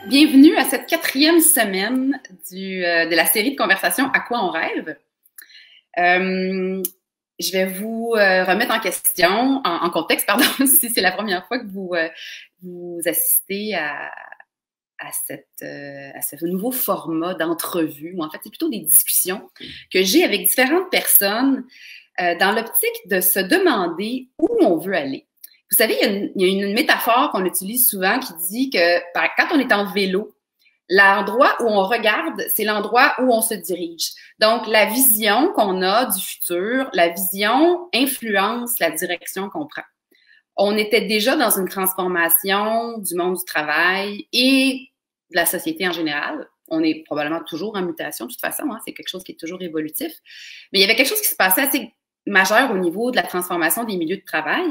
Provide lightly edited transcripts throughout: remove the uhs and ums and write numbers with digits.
Bienvenue à cette quatrième semaine de la série de conversations À quoi on rêve. Je vais vous remettre en question, en contexte, pardon, si c'est la première fois que vous assistez à ce nouveau format d'entrevue, ou en fait, c'est plutôt des discussions que j'ai avec différentes personnes dans l'optique de se demander où on veut aller. Vous savez, il y a une métaphore qu'on utilise souvent qui dit que quand on est en vélo, l'endroit où on regarde, c'est l'endroit où on se dirige. Donc, la vision qu'on a du futur, la vision influence la direction qu'on prend. On était déjà dans une transformation du monde du travail et de la société en général. On est probablement toujours en mutation de toute façon, hein, c'est quelque chose qui est toujours évolutif. Mais il y avait quelque chose qui se passait assez majeur au niveau de la transformation des milieux de travail.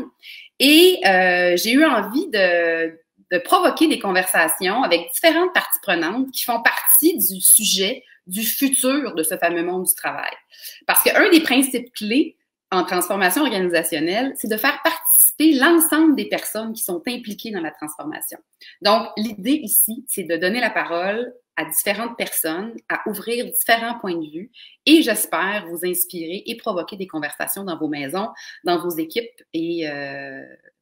Et j'ai eu envie de provoquer des conversations avec différentes parties prenantes qui font partie du sujet du futur de ce fameux monde du travail. Parce qu'un des principes clés en transformation organisationnelle, c'est de faire participer l'ensemble des personnes qui sont impliquées dans la transformation. Donc, l'idée ici, c'est de donner la parole à différentes personnes, à ouvrir différents points de vue et j'espère vous inspirer et provoquer des conversations dans vos maisons, dans vos équipes et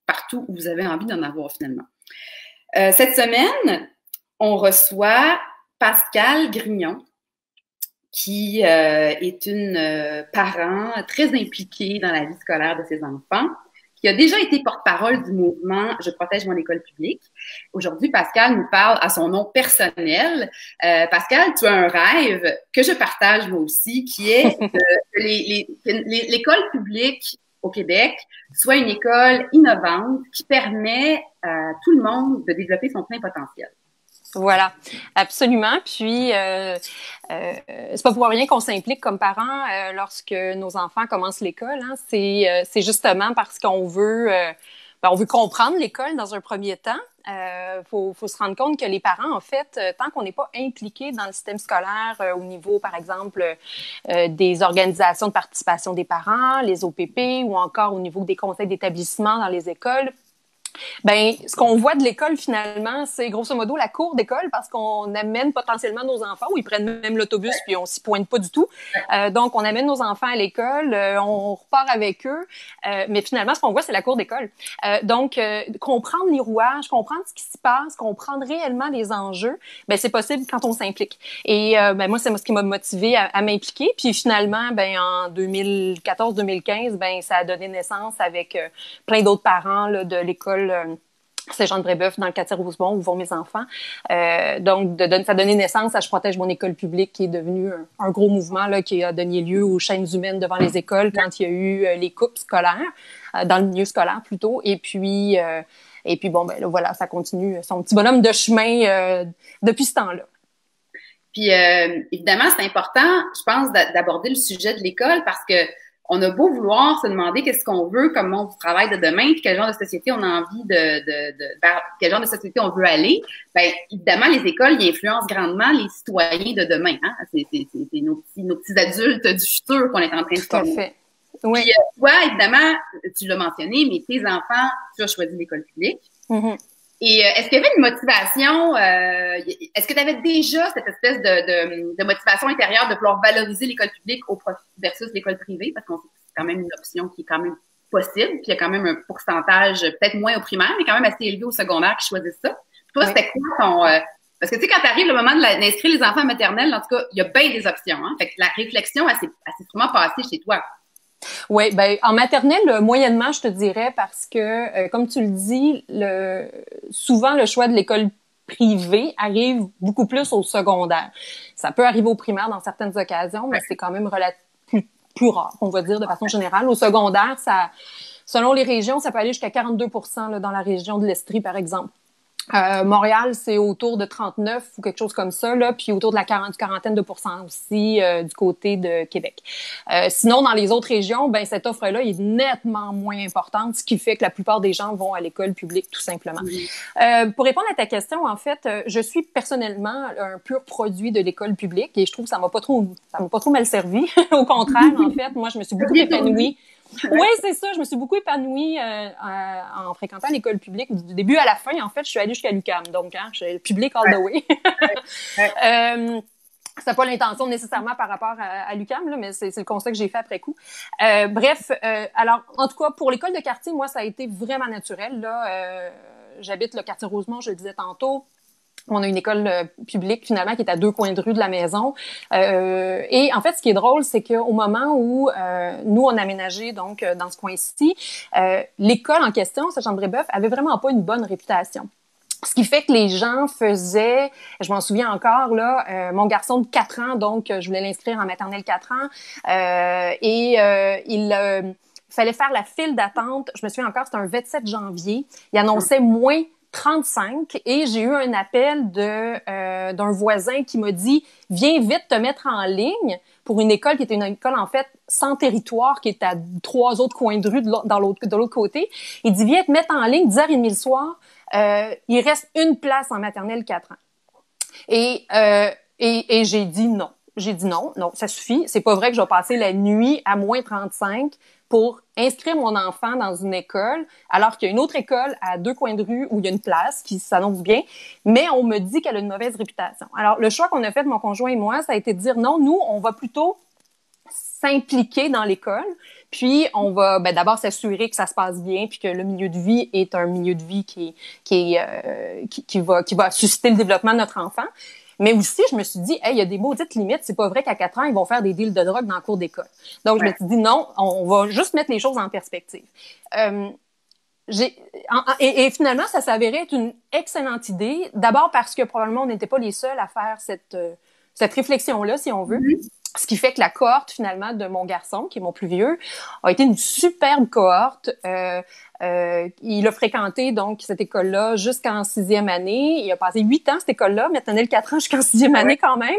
partout où vous avez envie d'en avoir finalement. Cette semaine, on reçoit Pascale Grignon, qui est une parent très impliquée dans la vie scolaire de ses enfants, qui a déjà été porte-parole du mouvement « Je protège mon école publique ». Aujourd'hui, Pascale nous parle à son nom personnel. Pascale, tu as un rêve que je partage moi aussi, qui est que l'école publique au Québec soit une école innovante qui permet à tout le monde de développer son plein potentiel. Voilà, absolument. Puis, c'est pas pour rien qu'on s'implique comme parents lorsque nos enfants commencent l'école. Hein. C'est justement parce qu'on veut, on veut comprendre l'école dans un premier temps. Faut se rendre compte que les parents, en fait, tant qu'on n'est pas impliqués dans le système scolaire au niveau, par exemple, des organisations de participation des parents, les OPP, ou encore au niveau des conseils d'établissement dans les écoles, ben, ce qu'on voit de l'école, finalement, c'est grosso modo la cour d'école parce qu'on amène potentiellement nos enfants ou ils prennent même l'autobus puis on s'y pointe pas du tout. Donc, on amène nos enfants à l'école, on repart avec eux, mais finalement, ce qu'on voit, c'est la cour d'école. Donc, comprendre les rouages, comprendre ce qui se passe, comprendre réellement les enjeux, ben, c'est possible quand on s'implique. Et ben, moi, c'est ce qui m'a motivée à m'impliquer. Puis finalement, ben, en 2014-2015, ben, ça a donné naissance avec plein d'autres parents là, de l'école Saint-Jean-de-Brébeuf dans le quartier Rosemont où vont mes enfants. Donc, ça a donné naissance à Je protège mon école publique qui est devenu un gros mouvement là, qui a donné lieu aux chaînes humaines devant les écoles quand il y a eu les coupes scolaires, dans le milieu scolaire plutôt. Et puis bon, ben là, voilà, ça continue son petit bonhomme de chemin depuis ce temps-là. Puis, évidemment, c'est important, je pense, d'aborder le sujet de l'école parce que on a beau vouloir se demander qu'est-ce qu'on veut comme monde du travail de demain, puis quel genre de société on a envie vers quel genre de société on veut aller, ben évidemment, les écoles, ils influencent grandement les citoyens de demain. Hein? C'est nos petits adultes du futur qu'on est en train de former. Tout à fait. Oui. Puis, toi, évidemment, tu l'as mentionné, mais tes enfants, tu as choisi l'école publique. Mm-hmm. Et est-ce qu'il y avait une motivation, est-ce que tu avais déjà cette espèce de motivation intérieure de vouloir valoriser l'école publique versus l'école privée? Parce que c'est quand même une option qui est quand même possible, puis il y a quand même un pourcentage, peut-être moins au primaire, mais quand même assez élevé au secondaire qui choisissent ça. Toi, c'était quoi ton... parce que tu sais, quand t'arrives le moment d'inscrire les enfants en maternelle, en tout cas, il y a bien des options. Hein? Fait que la réflexion, elle s'est sûrement passée chez toi. Oui, ben en maternelle, moyennement, je te dirais, parce que, comme tu le dis, souvent le choix de l'école privée arrive beaucoup plus au secondaire. Ça peut arriver au primaire dans certaines occasions, mais c'est quand même plus rare, on va dire, de façon générale. Au secondaire, selon les régions, ça peut aller jusqu'à 42% là, dans la région de l'Estrie, par exemple. Montréal, c'est autour de 39 ou quelque chose comme ça, là, puis autour de la quarantaine de pourcents aussi du côté de Québec. Sinon, dans les autres régions, ben cette offre-là est nettement moins importante, ce qui fait que la plupart des gens vont à l'école publique, tout simplement. Pour répondre à ta question, en fait, je suis personnellement un pur produit de l'école publique et je trouve que ça m'a pas trop mal servi. Au contraire, en fait, moi, je me suis beaucoup épanouie. Oui, c'est ça. Je me suis beaucoup épanouie en fréquentant l'école publique du début à la fin. En fait, je suis allée jusqu'à l'UQAM. Donc, je suis public all the way. C'était pas l'intention nécessairement par rapport à l'UQAM, là, mais c'est le constat que j'ai fait après coup. Bref, alors, en tout cas, pour l'école de quartier, moi, ça a été vraiment naturel. Là, j'habite le quartier Rosemont, je le disais tantôt. On a une école publique, finalement, qui est à 2 coins de rue de la maison. Et en fait, ce qui est drôle, c'est qu'au moment où nous, on a aménagé donc dans ce coin-ci, l'école en question, Saint-Jean-de-Brébeuf, avait vraiment pas une bonne réputation. Ce qui fait que les gens faisaient, je m'en souviens encore, là, mon garçon de 4 ans, donc je voulais l'inscrire en maternelle 4 ans, il fallait faire la file d'attente. Je me souviens encore, c'était un 27 janvier. Il annonçait moins 35 et j'ai eu un appel d'un voisin qui m'a dit « Viens vite te mettre en ligne » pour une école qui était une école, en fait, sans territoire, qui est à 3 autres coins de rue de l'autre côté. Il dit « Viens te mettre en ligne, 10h30 le soir. Il reste une place en maternelle 4 ans. » Et j'ai dit non. J'ai dit non, ça suffit. C'est pas vrai que je vais passer la nuit à moins 35 pour inscrire mon enfant dans une école, alors qu'il y a une autre école à 2 coins de rue où il y a une place qui s'annonce bien, mais on me dit qu'elle a une mauvaise réputation. Alors, le choix qu'on a fait, mon conjoint et moi, ça a été de dire non, nous, on va plutôt s'impliquer dans l'école, puis on va d'abord s'assurer que ça se passe bien, puis que le milieu de vie est un milieu de vie qui va susciter le développement de notre enfant. Mais aussi, je me suis dit, hey, il y a des maudites limites. C'est pas vrai qu'à 4 ans, ils vont faire des deals de drogue dans la cour d'école. Donc, je me suis dit, non, on va juste mettre les choses en perspective. Et finalement, ça s'avérait être une excellente idée. D'abord parce que probablement, on n'était pas les seuls à faire cette réflexion-là, si on veut. Mm-hmm. Ce qui fait que la cohorte, finalement, de mon garçon, qui est mon plus vieux, a été une superbe cohorte. Il a fréquenté, donc, cette école-là jusqu'en 6e année. Il a passé 8 ans, cette école-là. Maternelle 4 ans jusqu'en 6e année, quand même.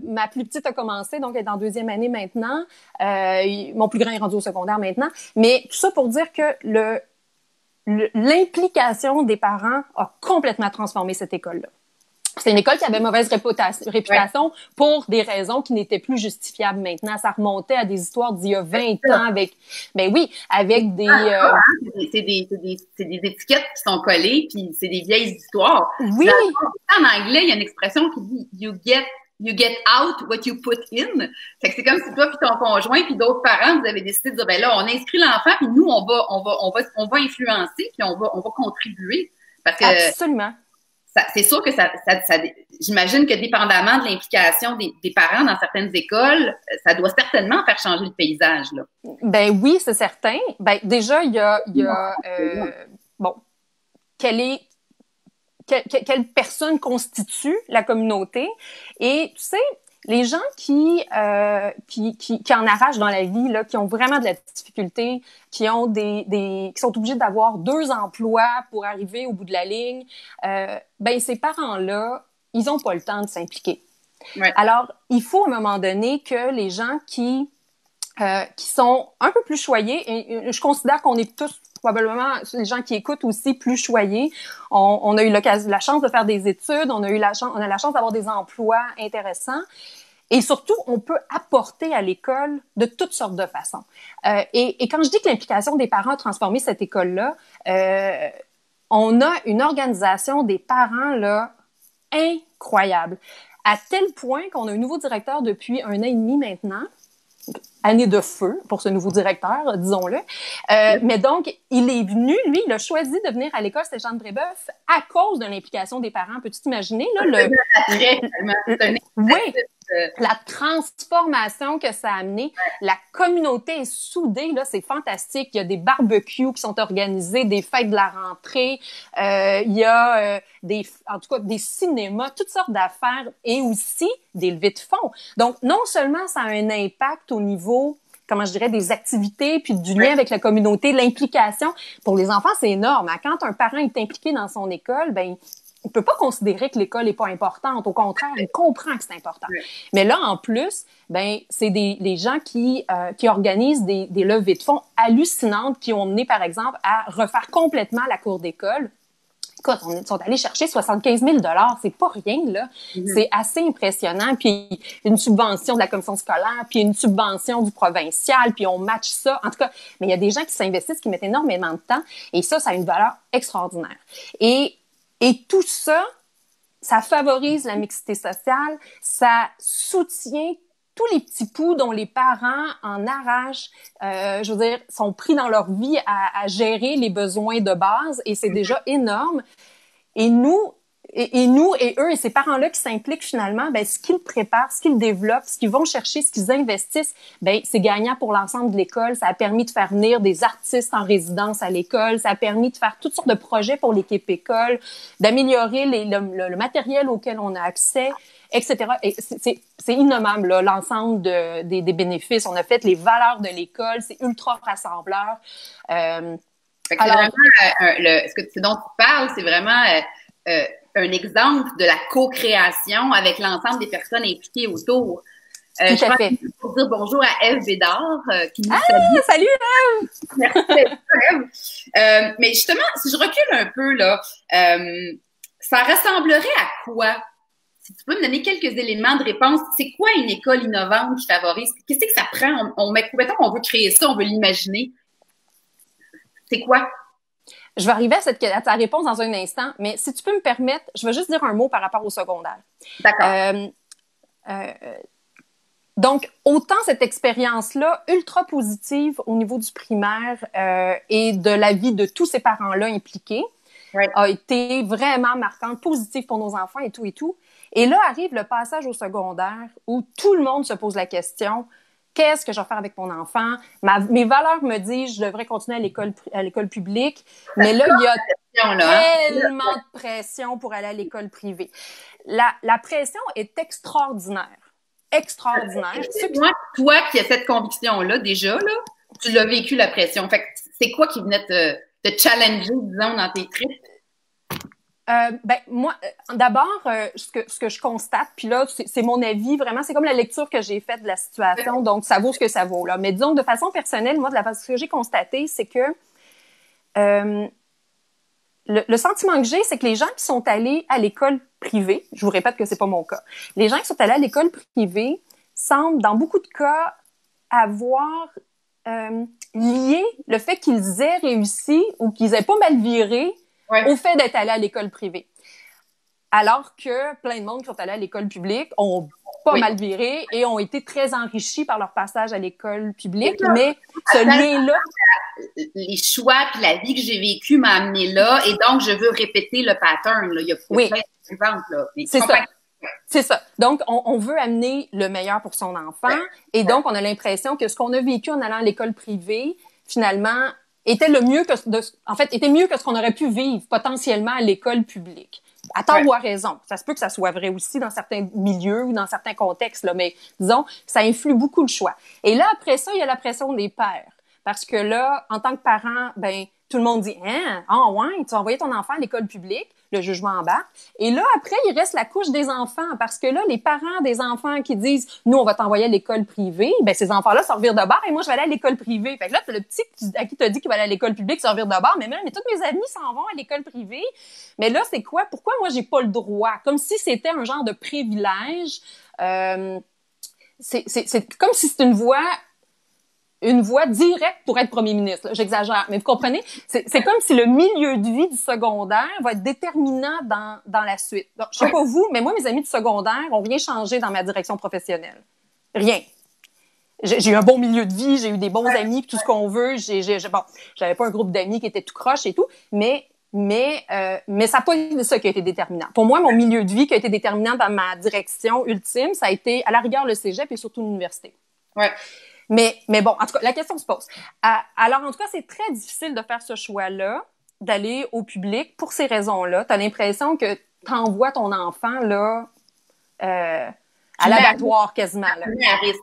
Ma plus petite a commencé, donc, elle est en 2e année maintenant. Mon plus grand est rendu au secondaire maintenant. Mais tout ça pour dire que l'implication des parents a complètement transformé cette école-là. C'est une école qui avait mauvaise réputation pour des raisons qui n'étaient plus justifiables maintenant. Ça remontait à des histoires d'il y a 20 ans avec, avec des... C'est des étiquettes qui sont collées, puis c'est des vieilles histoires. Oui! En anglais, il y a une expression qui dit « you get out what you put in ». Fait que c'est comme si toi puis ton conjoint puis d'autres parents, vous avez décidé de dire « ben là, on inscrit l'enfant, puis nous, on va influencer, puis on va contribuer. » Parce que absolument. C'est sûr que j'imagine que dépendamment de l'implication des parents dans certaines écoles, ça doit certainement faire changer le paysage, là. Ben oui, c'est certain. Ben déjà, il y a quelle personne constitue la communauté? Et tu sais, les gens qui en arrachent dans la vie, là, qui ont vraiment de la difficulté, qui ont qui sont obligés d'avoir 2 emplois pour arriver au bout de la ligne, ces parents-là, ils ont pas le temps de s'impliquer. Ouais. Alors, il faut à un moment donné que les gens qui sont un peu plus choyés, et je considère qu'on est tous probablement les gens qui écoutent aussi plus choyés. On a eu la chance de faire des études, on a la chance d'avoir des emplois intéressants. Et surtout, on peut apporter à l'école de toutes sortes de façons. Et quand je dis que l'implication des parents a transformé cette école-là, on a une organisation des parents là incroyable. À tel point qu'on a un nouveau directeur depuis 1 an et demi maintenant. Année de feu pour ce nouveau directeur, disons-le. Mais donc, il est venu, lui, il a choisi de venir à l'école Saint-Jean-de-Brébeuf à cause de l'implication des parents. Peux-tu t'imaginer, là, oui, la transformation que ça a amené. Ouais. La communauté est soudée, là, c'est fantastique. Il y a des barbecues qui sont organisés, des fêtes de la rentrée, il y a en tout cas des cinémas, toutes sortes d'affaires et aussi des levées de fonds. Donc, non seulement ça a un impact au niveau, comment je dirais, des activités, puis du lien avec la communauté, l'implication. Pour les enfants, c'est énorme. Quand un parent est impliqué dans son école, on peut pas considérer que l'école est pas importante. Au contraire, il comprend que c'est important. Oui. Mais là, en plus, c'est les gens qui organisent des levées de fonds hallucinantes qui ont mené, par exemple, à refaire complètement la cour d'école, écoute, ils sont allés chercher 75 000 $. C'est pas rien, là. C'est assez impressionnant. Puis une subvention de la commission scolaire, puis une subvention du provincial, puis on match ça. En tout cas, mais il y a des gens qui s'investissent, qui mettent énormément de temps. Et ça a une valeur extraordinaire. Et tout ça, ça favorise la mixité sociale, ça soutient tous les petits poux dont les parents en arrachent, je veux dire, sont pris dans leur vie à gérer les besoins de base, et c'est déjà énorme. Et nous et eux et ces parents-là qui s'impliquent finalement, ben ce qu'ils préparent, ce qu'ils développent, ce qu'ils vont chercher, ce qu'ils investissent, ben c'est gagnant pour l'ensemble de l'école. Ça a permis de faire venir des artistes en résidence à l'école, ça a permis de faire toutes sortes de projets pour l'équipe école, d'améliorer le matériel auquel on a accès, etc. Et c'est innommable, là, l'ensemble des bénéfices. On a fait les valeurs de l'école, c'est ultra rassembleur. Fait que alors, c'est vraiment, ce dont tu parles, c'est vraiment un exemple de la co-création avec l'ensemble des personnes impliquées autour. Tout à fait. Pour dire bonjour à Ève Bédard, qui nous salue. Salut Ève! Merci Ève. Mais justement, si je recule un peu, là, ça ressemblerait à quoi? Si tu peux me donner quelques éléments de réponse, c'est quoi une école innovante qui favorise? Qu'est-ce que ça prend? Mettons, on veut créer ça, on veut l'imaginer. C'est quoi? Je vais arriver à ta réponse dans un instant, mais si tu peux me permettre, je vais juste dire un mot par rapport au secondaire. D'accord. Donc, autant cette expérience-là, ultra positive au niveau du primaire et de la vie de tous ces parents-là impliqués, a été vraiment marquante, positive pour nos enfants et tout et tout. Et là arrive le passage au secondaire où tout le monde se pose la question: qu'est-ce que je vais faire avec mon enfant? Mes valeurs me disent je devrais continuer à l'école publique, mais là, il y a tellement de pression pour aller à l'école privée. La pression est extraordinaire. Extraordinaire. Toi qui as cette conviction-là, déjà, là, tu l'as vécu, la pression. Fait que c'est quoi qui venait te challenger, disons, dans tes tripes? Moi, d'abord, ce que je constate, puis là, c'est mon avis, vraiment, c'est comme la lecture que j'ai faite de la situation, donc ça vaut ce que ça vaut, là. Mais disons, de façon personnelle, moi, ce que j'ai constaté, c'est que le sentiment que j'ai, c'est que les gens qui sont allés à l'école privée, je vous répète que c'est pas mon cas, les gens qui sont allés à l'école privée semblent, dans beaucoup de cas, avoir lié le fait qu'ils aient réussi ou qu'ils aient pas mal viré au fait d'être allés à l'école privée. Alors que plein de monde qui sont allés à l'école publique ont pas mal viré et ont été très enrichis par leur passage à l'école publique, mais ce lien-là... Les choix puis la vie que j'ai vécue m'a amené là, et donc je veux répéter le pattern. Là. Il y a plein d'exemples. Là. C'est ça. C'est ça. Donc, on veut amener le meilleur pour son enfant, et donc on a l'impression que ce qu'on a vécu en allant à l'école privée, finalement, était mieux que ce qu'on aurait pu vivre potentiellement à l'école publique. À tort ou à raison. Ça se peut que ça soit vrai aussi dans certains milieux ou dans certains contextes, là, mais disons, ça influe beaucoup le choix. Et là, après ça, il y a la pression des pères. Parce que là, en tant que parent, tout le monde dit « Hein? Ah ouais, tu vas envoyer ton enfant à l'école publique? » Le jugement embarque. Et là, après, il reste la couche des enfants. Parce que là, les parents des enfants qui disent « Nous, on va t'envoyer à l'école privée. » Ces enfants-là se revirent de bord et moi, je vais aller à l'école privée. Fait que là, t'as le petit à qui t'as dit qu'il va aller à l'école publique se revire de bord. Mais tous mes amis s'en vont à l'école privée. Mais là, c'est quoi? Pourquoi moi, j'ai pas le droit? Comme si c'était un genre de privilège. C'est comme si c'était une voie directe pour être premier ministre. Là. J'exagère, mais vous comprenez? C'est comme si le milieu de vie du secondaire va être déterminant dans la suite. Donc, je sais pas vous, mais moi, mes amis du secondaire ont rien changé dans ma direction professionnelle. Rien. J'ai eu un bon milieu de vie, j'ai eu des bons amis, tout ce qu'on veut. J'avais pas un groupe d'amis qui était tout croche et tout, mais ça n'a pas été ça qui a été déterminant. Pour moi, mon milieu de vie qui a été déterminant dans ma direction ultime, ça a été à la rigueur le cégep et surtout l'université. Ouais. Mais bon, en tout cas, la question se pose. Alors, en tout cas, c'est très difficile de faire ce choix-là, d'aller au public pour ces raisons-là. Tu as l'impression que tu envoies ton enfant là, à l'abattoir quasiment. Là. À risque.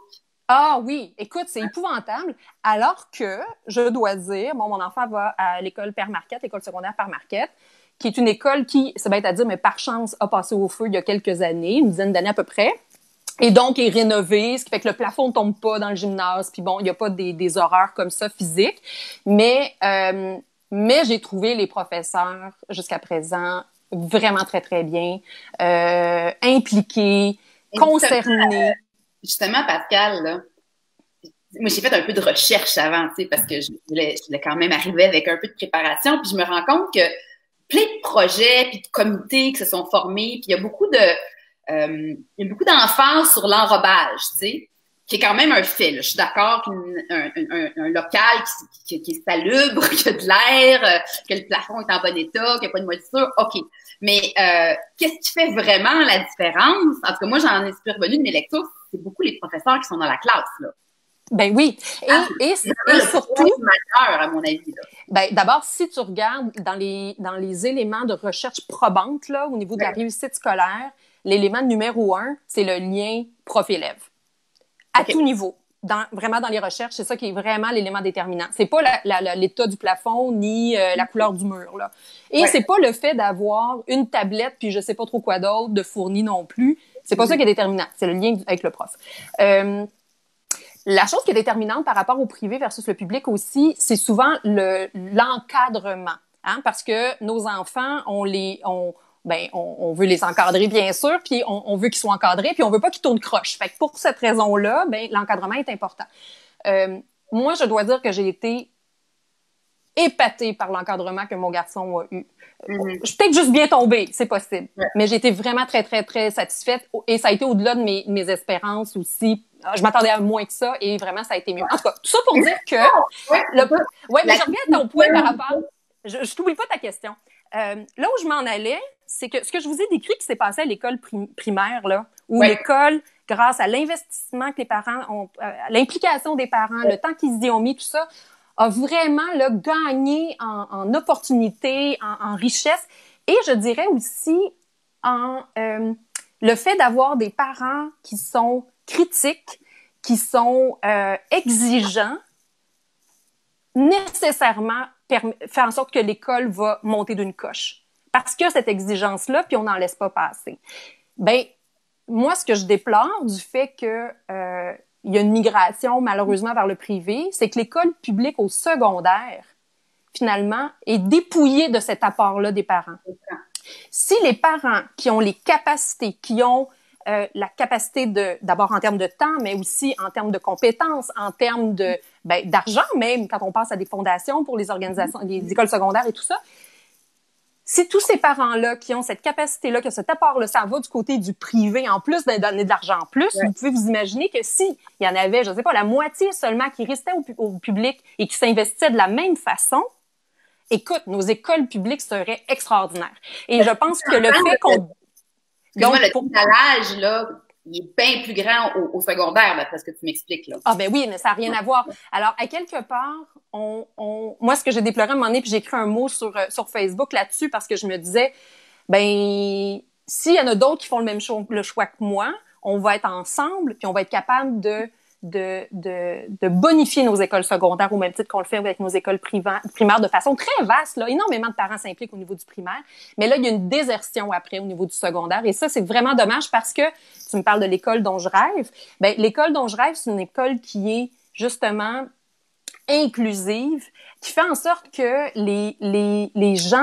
Ah oui, écoute, c'est épouvantable. Alors que, je dois dire, mon enfant va à l'école Père Marquette, l'école secondaire Père Marquette, qui est une école qui, c'est bête à dire, mais par chance, a passé au feu il y a quelques années, une dizaine d'années à peu près. Et donc, est rénové, ce qui fait que le plafond ne tombe pas dans le gymnase. Puis bon, il n'y a pas des horreurs comme ça physiques. Mais Mais j'ai trouvé les professeurs, jusqu'à présent, vraiment très, très bien, impliqués, concernés. Justement, Pascal, là, moi, j'ai fait un peu de recherche avant, tu sais, parce que je voulais quand même arriver avec un peu de préparation, puis je me rends compte que plein de projets, puis de comités qui se sont formés, puis il y a beaucoup d'enfants sur l'enrobage, tu sais, qui est quand même un fait, là. Je suis d'accord qu'un local qui est salubre, qui a de l'air, que le plafond est en bon état, qu'il n'y a pas de moisissure, OK. Mais qu'est-ce qui fait vraiment la différence? En tout cas, moi, j'en suis revenu de mes lectures, c'est beaucoup les professeurs qui sont dans la classe, là. Ben oui. Et surtout, majeur, à mon avis, là. Ben, d'abord, si tu regardes dans les éléments de recherche probante, là, au niveau de la réussite scolaire, l'élément numéro 1, c'est le lien prof-élève. À tout niveau. Vraiment dans les recherches, c'est ça qui est vraiment l'élément déterminant. C'est pas l'état du plafond ni la couleur du mur, là. Et c'est pas le fait d'avoir une tablette puis je sais pas trop quoi d'autre de fourni non plus. C'est pas ça qui est déterminant. C'est le lien avec le prof. La chose qui est déterminante par rapport au privé versus le public aussi, c'est souvent l'encadrement, hein, parce que nos enfants, on veut les encadrer bien sûr, puis on veut qu'ils soient encadrés, puis on veut pas qu'ils tournent croche. Fait que pour cette raison-là, l'encadrement est important. Moi, je dois dire que j'ai été épatée par l'encadrement que mon garçon a eu. Je suis peut-être juste bien tombée, c'est possible. Mais j'ai été vraiment très, très, très satisfaite et ça a été au-delà de mes espérances aussi. Je m'attendais à moins que ça et vraiment, ça a été mieux. En tout cas, tout ça pour dire que... mais je reviens à ton point par rapport... Je t'oublie pas ta question. Là où je m'en allais, c'est que ce que je vous ai décrit qui s'est passé à l'école primaire, là, où l'école, grâce à l'investissement que les parents ont, l'implication des parents, le temps qu'ils y ont mis, tout ça, a vraiment là, gagné en opportunités, en richesse. Et je dirais aussi en le fait d'avoir des parents qui sont critiques, qui sont exigeants, nécessairement fait en sorte que l'école va monter d'une coche. Parce que cette exigence-là, puis on n'en laisse pas passer. Ben, moi, ce que je déplore du fait que il y a une migration, malheureusement, vers le privé, c'est que l'école publique au secondaire, finalement, est dépouillée de cet apport-là des parents. Si les parents qui ont les capacités, qui ont la capacité d'abord en termes de temps, mais aussi en termes de compétences, en termes d'argent même, quand on passe à des fondations pour les organisations, les écoles secondaires et tout ça, si tous ces parents-là qui ont cette capacité-là, que cet apport-là, ça va du côté du privé, en plus de donner de l'argent en plus, vous pouvez vous imaginer que s'il y en avait, je ne sais pas, la moitié seulement qui restait au public et qui s'investissait de la même façon, écoute, nos écoles publiques seraient extraordinaires. Et je pense que le fait qu'on... Donc, le décalage, là, il est bien plus grand au secondaire, d'après ce que tu m'expliques, là. Ah, ben oui, mais ça n'a rien à voir. Alors, à quelque part, moi, ce que j'ai déploré à un moment donné, puis j'ai écrit un mot sur Facebook là-dessus parce que je me disais, ben, s'il y en a d'autres qui font le choix que moi, on va être ensemble, puis on va être capable de bonifier nos écoles secondaires au même titre qu'on le fait avec nos écoles primaires de façon très vaste. Là. Énormément de parents s'impliquent au niveau du primaire. Mais là, il y a une désertion après au niveau du secondaire. Et ça, c'est vraiment dommage parce que tu me parles de l'école dont je rêve. Ben, l'école dont je rêve, c'est une école qui est justement inclusive, qui fait en sorte que les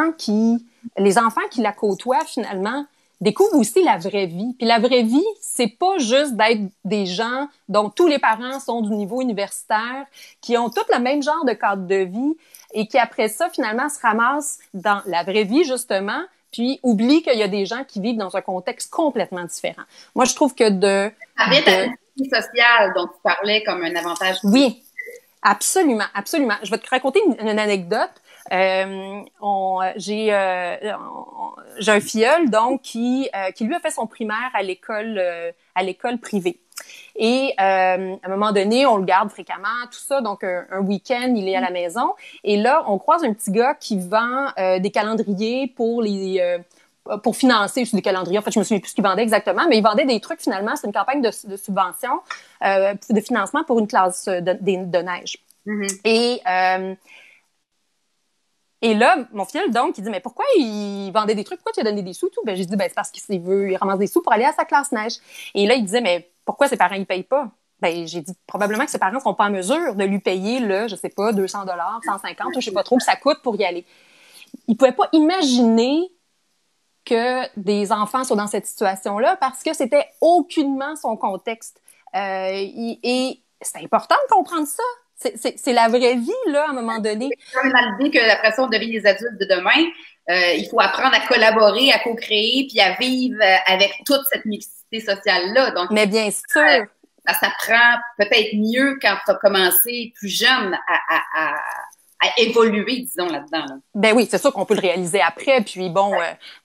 enfants qui la côtoient finalement découvrent aussi la vraie vie. Puis la vraie vie, c'est pas juste d'être des gens dont tous les parents sont du niveau universitaire, qui ont tous le même genre de cadre de vie et qui après ça, finalement, se ramassent dans la vraie vie, justement, puis oublient qu'il y a des gens qui vivent dans un contexte complètement différent. Moi, je trouve que Ça vient de la vie sociale dont tu parlais comme un avantage. Oui, absolument, absolument. Je vais te raconter une anecdote. J'ai un filleul donc qui lui a fait son primaire à l'école privée. Et à un moment donné, on le garde fréquemment, tout ça. Donc un week-end, il est à la maison. Et là, on croise un petit gars qui vend des calendriers pour financer des calendriers. En fait, je me souviens plus ce qu'il vendait exactement, mais il vendait des trucs finalement. C'est une campagne de subvention, de financement pour une classe de neige. Mm-hmm. Et là, mon filleul, donc, il dit, mais pourquoi il vendait des trucs? Pourquoi tu as donné des sous? Tout? Ben, j'ai dit, ben, c'est parce qu'il ramasse des sous pour aller à sa classe neige. Et là, il disait, mais pourquoi ses parents, ils payent pas? ben, j'ai dit probablement que ses parents seront pas en mesure de lui payer je sais pas, 200 150, je sais pas trop que ça coûte pour y aller. Il pouvait pas imaginer que des enfants soient dans cette situation-là parce que c'était aucunement son contexte. Et c'est important de comprendre ça. C'est la vraie vie, là, à un moment donné. C'est comme dans l'idée que après ça, on devient les adultes de demain. Il faut apprendre à collaborer, à co-créer, puis à vivre avec toute cette mixité sociale-là. Donc, mais bien sûr. Ça s'apprend peut-être mieux quand tu as commencé plus jeune à évoluer, disons, là-dedans. Là. Ben oui, c'est sûr qu'on peut le réaliser après. Puis bon,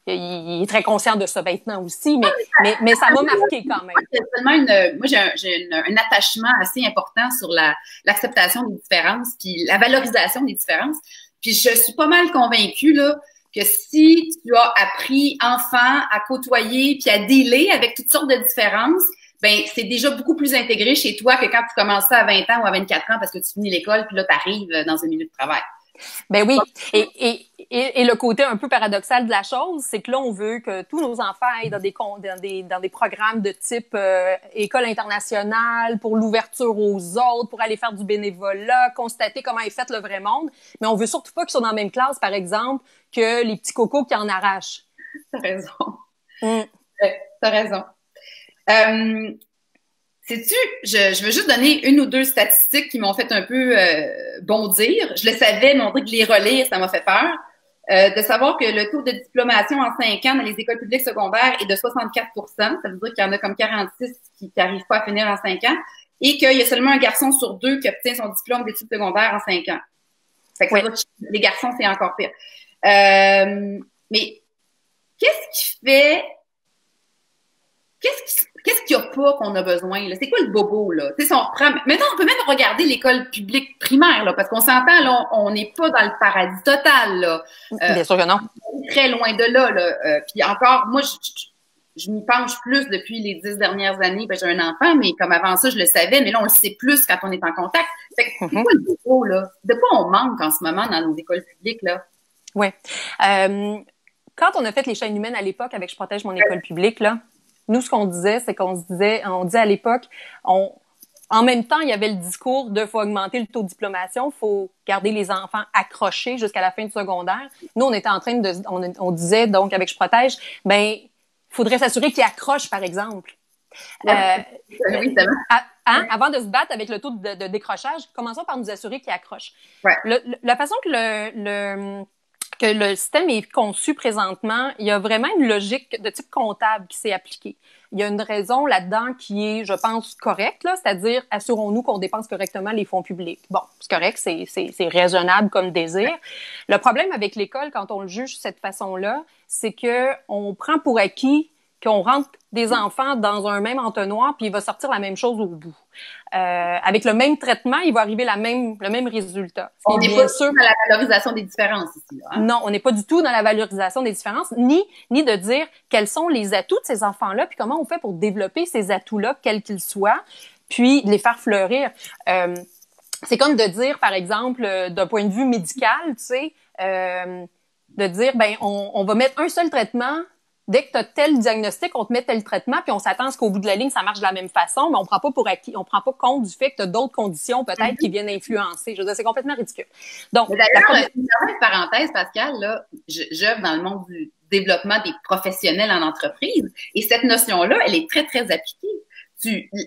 il est très conscient de ça maintenant aussi, mais ça m'a marqué quand même. Moi, j'ai un attachement assez important sur l'acceptation des différences, puis la valorisation des différences. Puis je suis pas mal convaincue là que si tu as appris enfant à côtoyer puis à dealer avec toutes sortes de différences, ben c'est déjà beaucoup plus intégré chez toi que quand tu commences ça à 20 ans ou à 24 ans parce que tu finis l'école puis là tu arrives dans un milieu de travail. Ben oui, et le côté un peu paradoxal de la chose, c'est que là on veut que tous nos enfants aillent dans des programmes de type école internationale pour l'ouverture aux autres, pour aller faire du bénévolat, constater comment est fait le vrai monde, mais on veut surtout pas qu'ils soient dans la même classe par exemple que les petits cocos qui en arrachent. T'as raison. T'as raison. Sais-tu, je veux juste donner une ou deux statistiques qui m'ont fait un peu bondir. Je le savais, mais on dirait que les relire, ça m'a fait peur. De savoir que le taux de diplomation en 5 ans dans les écoles publiques secondaires est de 64 %. Ça veut dire qu'il y en a comme 46 qui n'arrivent pas à finir en 5 ans. Et qu'il y a seulement un garçon sur 2 qui obtient son diplôme d'études secondaires en 5 ans. Fait que les garçons, c'est encore pire. Mais qu'est-ce qui fait... Qu'est-ce qu'il n'y a pas qu'on a besoin, là? C'est quoi le bobo, là? Tu sais, si on reprend... Maintenant, on peut même regarder l'école publique primaire, là, parce qu'on s'entend, là, on n'est pas dans le paradis total, là. Bien sûr que non. On est très loin de là, là. Puis encore, moi, je m'y penche plus depuis les 10 dernières années, parce que j'ai un enfant, mais comme avant ça, je le savais, mais là, on le sait plus quand on est en contact. Fait que c'est quoi le bobo, là? De quoi on manque en ce moment dans nos écoles publiques, là? Oui. Quand on a fait les chaînes humaines à l'époque avec Je protège mon école publique, là, nous, ce qu'on disait, c'est on disait à l'époque, en même temps, il y avait le discours de faut augmenter le taux de diplomation, faut garder les enfants accrochés jusqu'à la fin du secondaire. Nous, on était en train on disait donc avec Je protège, ben, faudrait s'assurer qu'ils accrochent, par exemple. Oui, avant de se battre avec le taux de décrochage, commençons par nous assurer qu'ils accrochent. Ouais. La façon que le système est conçu présentement, il y a vraiment une logique de type comptable qui s'est appliquée. Il y a une raison là-dedans qui est, je pense, correcte, là, c'est-à-dire assurons-nous qu'on dépense correctement les fonds publics. Bon, c'est correct, c'est raisonnable comme désir. Le problème avec l'école, quand on le juge de cette façon-là, c'est que on prend pour acquis qu'on rentre des enfants dans un même entonnoir, puis il va sortir la même chose au bout. Avec le même traitement, il va arriver le même résultat. On n'est pas sûr dans la valorisation des différences ici. Là, hein? Non, on n'est pas du tout dans la valorisation des différences, ni de dire quels sont les atouts de ces enfants-là, puis comment on fait pour développer ces atouts-là, quels qu'ils soient, puis de les faire fleurir. C'est comme de dire, par exemple, d'un point de vue médical, tu sais, de dire, ben, on va mettre un seul traitement. Dès que tu as tel diagnostic, on te met tel traitement, puis on s'attend à ce qu'au bout de la ligne, ça marche de la même façon, mais on prend pas pour acquis, on prend pas compte du fait que tu as d'autres conditions peut-être qui viennent influencer. Je veux dire, c'est complètement ridicule. Donc, d'ailleurs, une parenthèse, Pascal, là, j'œuvre dans le monde du développement des professionnels en entreprise, et cette notion-là, elle est très, très appliquée.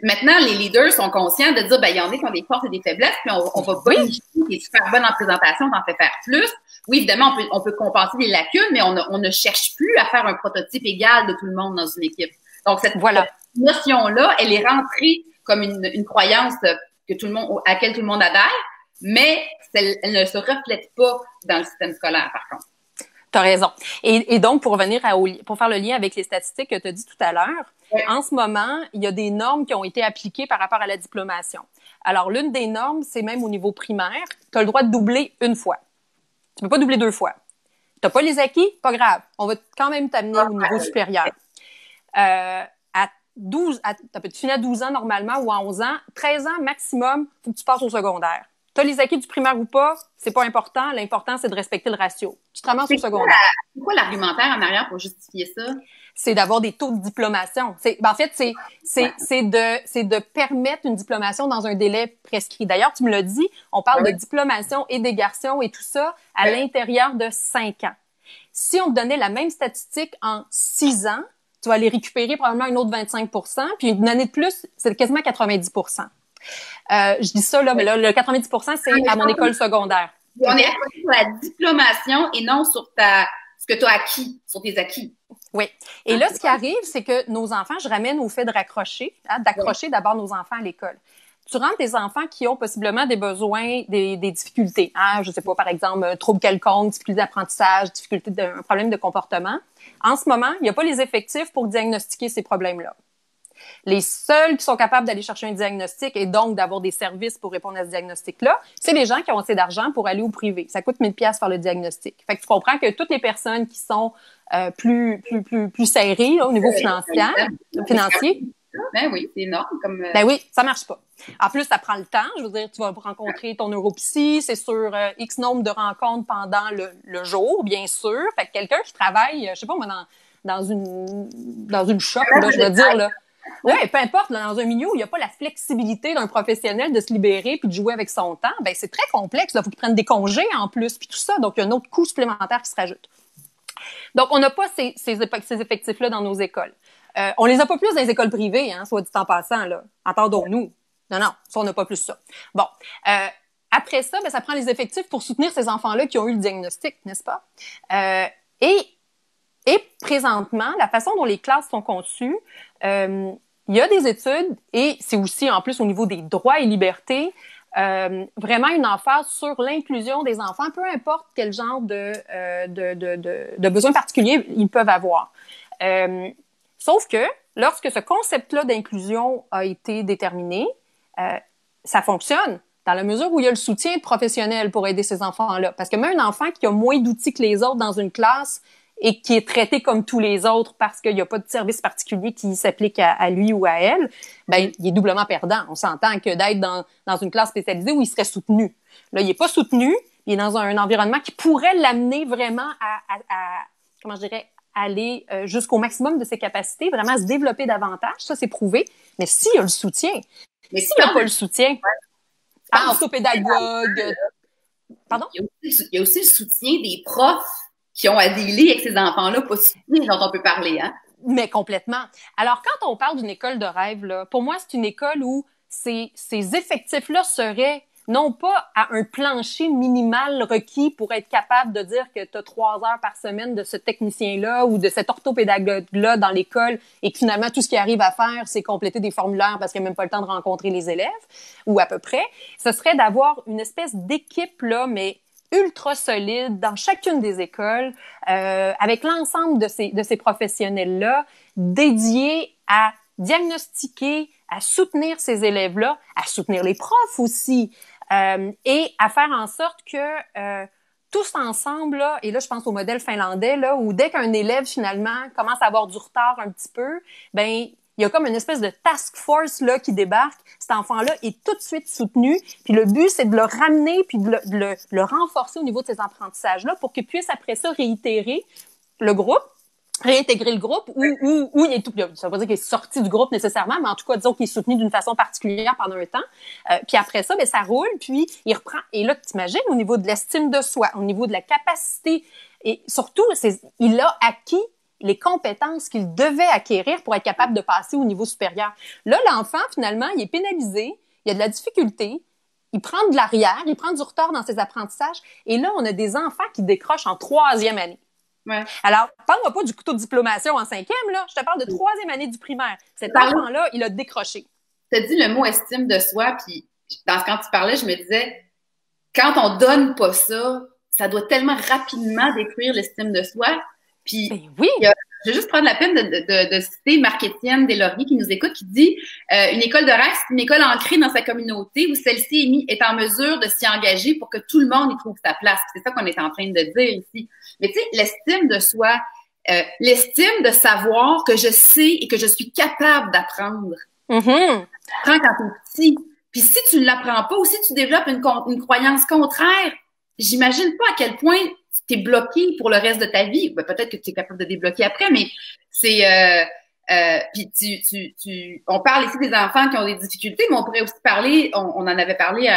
Maintenant, les leaders sont conscients de dire, ben, il y en a qui ont des forces et des faiblesses, puis on va bonifier, qui est super bonne en présentation, on en fait faire plus. Oui, évidemment, on peut compenser des lacunes, mais on ne cherche plus à faire un prototype égal de tout le monde dans une équipe. Donc, cette notion-là, elle est rentrée comme une croyance que à laquelle tout le monde adhère, mais elle ne se reflète pas dans le système scolaire, par contre. T'as raison. Et donc, pour faire le lien avec les statistiques que tu as dit tout à l'heure, en ce moment, il y a des normes qui ont été appliquées par rapport à la diplomation. Alors, l'une des normes, c'est même au niveau primaire, tu as le droit de doubler une fois. Tu peux pas doubler 2 fois. T'as pas les acquis? Pas grave. On va quand même t'amener au niveau supérieur. Tu finis à 12 ans normalement ou à 11 ans. 13 ans maximum, faut que tu passes au secondaire. Tu as les acquis du primaire ou pas, c'est pas important. L'important, c'est de respecter le ratio. Tu te ramasses au secondaire. C'est quoi l'argumentaire en arrière pour justifier ça? C'est d'avoir des taux de diplomation. En fait, c'est de permettre une diplomation dans un délai prescrit. D'ailleurs, tu me l'as dit, on parle de diplomation et d'égation et tout ça à l'intérieur de 5 ans. Si on te donnait la même statistique en 6 ans, tu vas aller récupérer probablement une autre 25 %, puis une année de plus, c'est quasiment 90 %. Je dis ça, là, mais là, le 90 % c'est à mon école secondaire. On est sur la diplomation et non sur ce que tu as acquis, sur tes acquis. Oui. Et là, ce qui arrive, c'est que nos enfants, je ramène au fait de raccrocher, d'accrocher d'abord nos enfants à l'école. Tu rentres des enfants qui ont possiblement des besoins, des difficultés. Je sais pas, par exemple, un trouble quelconque, difficulté d'apprentissage, un problème de comportement. En ce moment, il n'y a pas les effectifs pour diagnostiquer ces problèmes-là. Les seuls qui sont capables d'aller chercher un diagnostic et donc d'avoir des services pour répondre à ce diagnostic-là, c'est les gens qui ont assez d'argent pour aller au privé. Ça coûte 1000 $ faire le diagnostic. Fait que tu comprends que toutes les personnes qui sont plus serrées là, au niveau financier. Ben oui, c'est énorme. Ben oui, ça marche pas. En plus, ça prend le temps. Je veux dire, tu vas rencontrer ton neuropsy, c'est sur X nombre de rencontres pendant le jour, bien sûr. Fait que quelqu'un qui travaille, je sais pas moi, dans une shop, là, je veux dire, là. Ouais, peu importe, là, dans un milieu où il n'y a pas la flexibilité d'un professionnel de se libérer puis de jouer avec son temps, ben c'est très complexe. Il faut qu'il prenne des congés en plus puis tout ça. Donc, il y a un autre coût supplémentaire qui se rajoute. Donc, on n'a pas ces effectifs-là dans nos écoles. On les a pas plus dans les écoles privées, soit dit en passant, là. Entendons-nous. Non, ça, on n'a pas plus ça. Bon. Après ça, ben, ça prend les effectifs pour soutenir ces enfants-là qui ont eu le diagnostic, n'est-ce pas? Et présentement, la façon dont les classes sont conçues, il y a des études, et c'est aussi en plus au niveau des droits et libertés, vraiment une emphase sur l'inclusion des enfants, peu importe quel genre de besoins particuliers ils peuvent avoir. Sauf que lorsque ce concept-là d'inclusion a été déterminé, ça fonctionne dans la mesure où il y a le soutien professionnel pour aider ces enfants-là. Parce que même un enfant qui a moins d'outils que les autres dans une classe et qui est traité comme tous les autres parce qu'il n'y a pas de service particulier qui s'applique à lui ou à elle, ben il est doublement perdant. On s'entend que d'être dans une classe spécialisée où il serait soutenu. Là, il n'est pas soutenu, il est dans un environnement qui pourrait l'amener vraiment à comment je dirais, aller jusqu'au maximum de ses capacités, vraiment à se développer davantage. Ça, c'est prouvé. Mais s'il y a le soutien, mais s'il n'y a pas le soutien, pédagogue. Pardon? Il y a aussi le soutien des profs qui ont à dealer avec ces enfants-là pas soutenus dont on peut parler, hein? Mais complètement. Alors, quand on parle d'une école de rêve, là, pour moi, c'est une école où ces effectifs-là seraient non pas à un plancher minimal requis pour être capable de dire que tu as 3 heures par semaine de ce technicien-là ou de cet orthopédagogue-là dans l'école et que finalement, tout ce qu'il arrive à faire, c'est compléter des formulaires parce qu'il n'a même pas le temps de rencontrer les élèves, ou à peu près. Ce serait d'avoir une espèce d'équipe, là, mais ultra solide dans chacune des écoles, avec l'ensemble de ces professionnels-là, dédiés à diagnostiquer, à soutenir ces élèves-là, à soutenir les profs aussi, et à faire en sorte que tous ensemble, là, et là je pense au modèle finlandais, là, où dès qu'un élève finalement commence à avoir du retard un petit peu, ben il y a comme une espèce de task force là qui débarque. Cet enfant-là est tout de suite soutenu. Puis le but, c'est de le ramener puis de le renforcer au niveau de ses apprentissages-là pour qu'il puisse après ça réintégrer le groupe où il est tout. Ça veut pas dire qu'il est sorti du groupe nécessairement, mais en tout cas, disons qu'il est soutenu d'une façon particulière pendant un temps. Puis après ça, ben ça roule, puis il reprend. Et là, t'imagines au niveau de l'estime de soi, au niveau de la capacité, et surtout, il a acquis les compétences qu'il devait acquérir pour être capable de passer au niveau supérieur. Là, l'enfant, finalement, il est pénalisé, il y a de la difficulté, il prend de l'arrière, il prend du retard dans ses apprentissages, et là, on a des enfants qui décrochent en 3e année. Ouais. Alors, parle-moi pas du couteau de diplomation en 5e, là. Je te parle de 3e année du primaire. Cet enfant-là, il a décroché. Tu as dit le mot estime de soi, puis quand tu parlais, je me disais, quand on donne pas ça, ça doit tellement rapidement détruire l'estime de soi. Puis, ben oui. Je vais juste prendre la peine de citer Marc-Étienne Deslauriers qui nous écoute, qui dit une école de rêve, c'est une école ancrée dans sa communauté où celle-ci est en mesure de s'y engager pour que tout le monde y trouve sa place. C'est ça qu'on est en train de dire ici. Mais tu sais, l'estime de soi, l'estime de savoir que je sais et que je suis capable d'apprendre. Mm-hmm. Quand t'es petit. Puis si tu ne l'apprends pas ou si tu développes une croyance contraire, j'imagine pas à quel point tu es bloqué pour le reste de ta vie. Ben, peut-être que tu es capable de débloquer après, mais c'est... puis on parle ici des enfants qui ont des difficultés, mais on pourrait aussi parler, on en avait parlé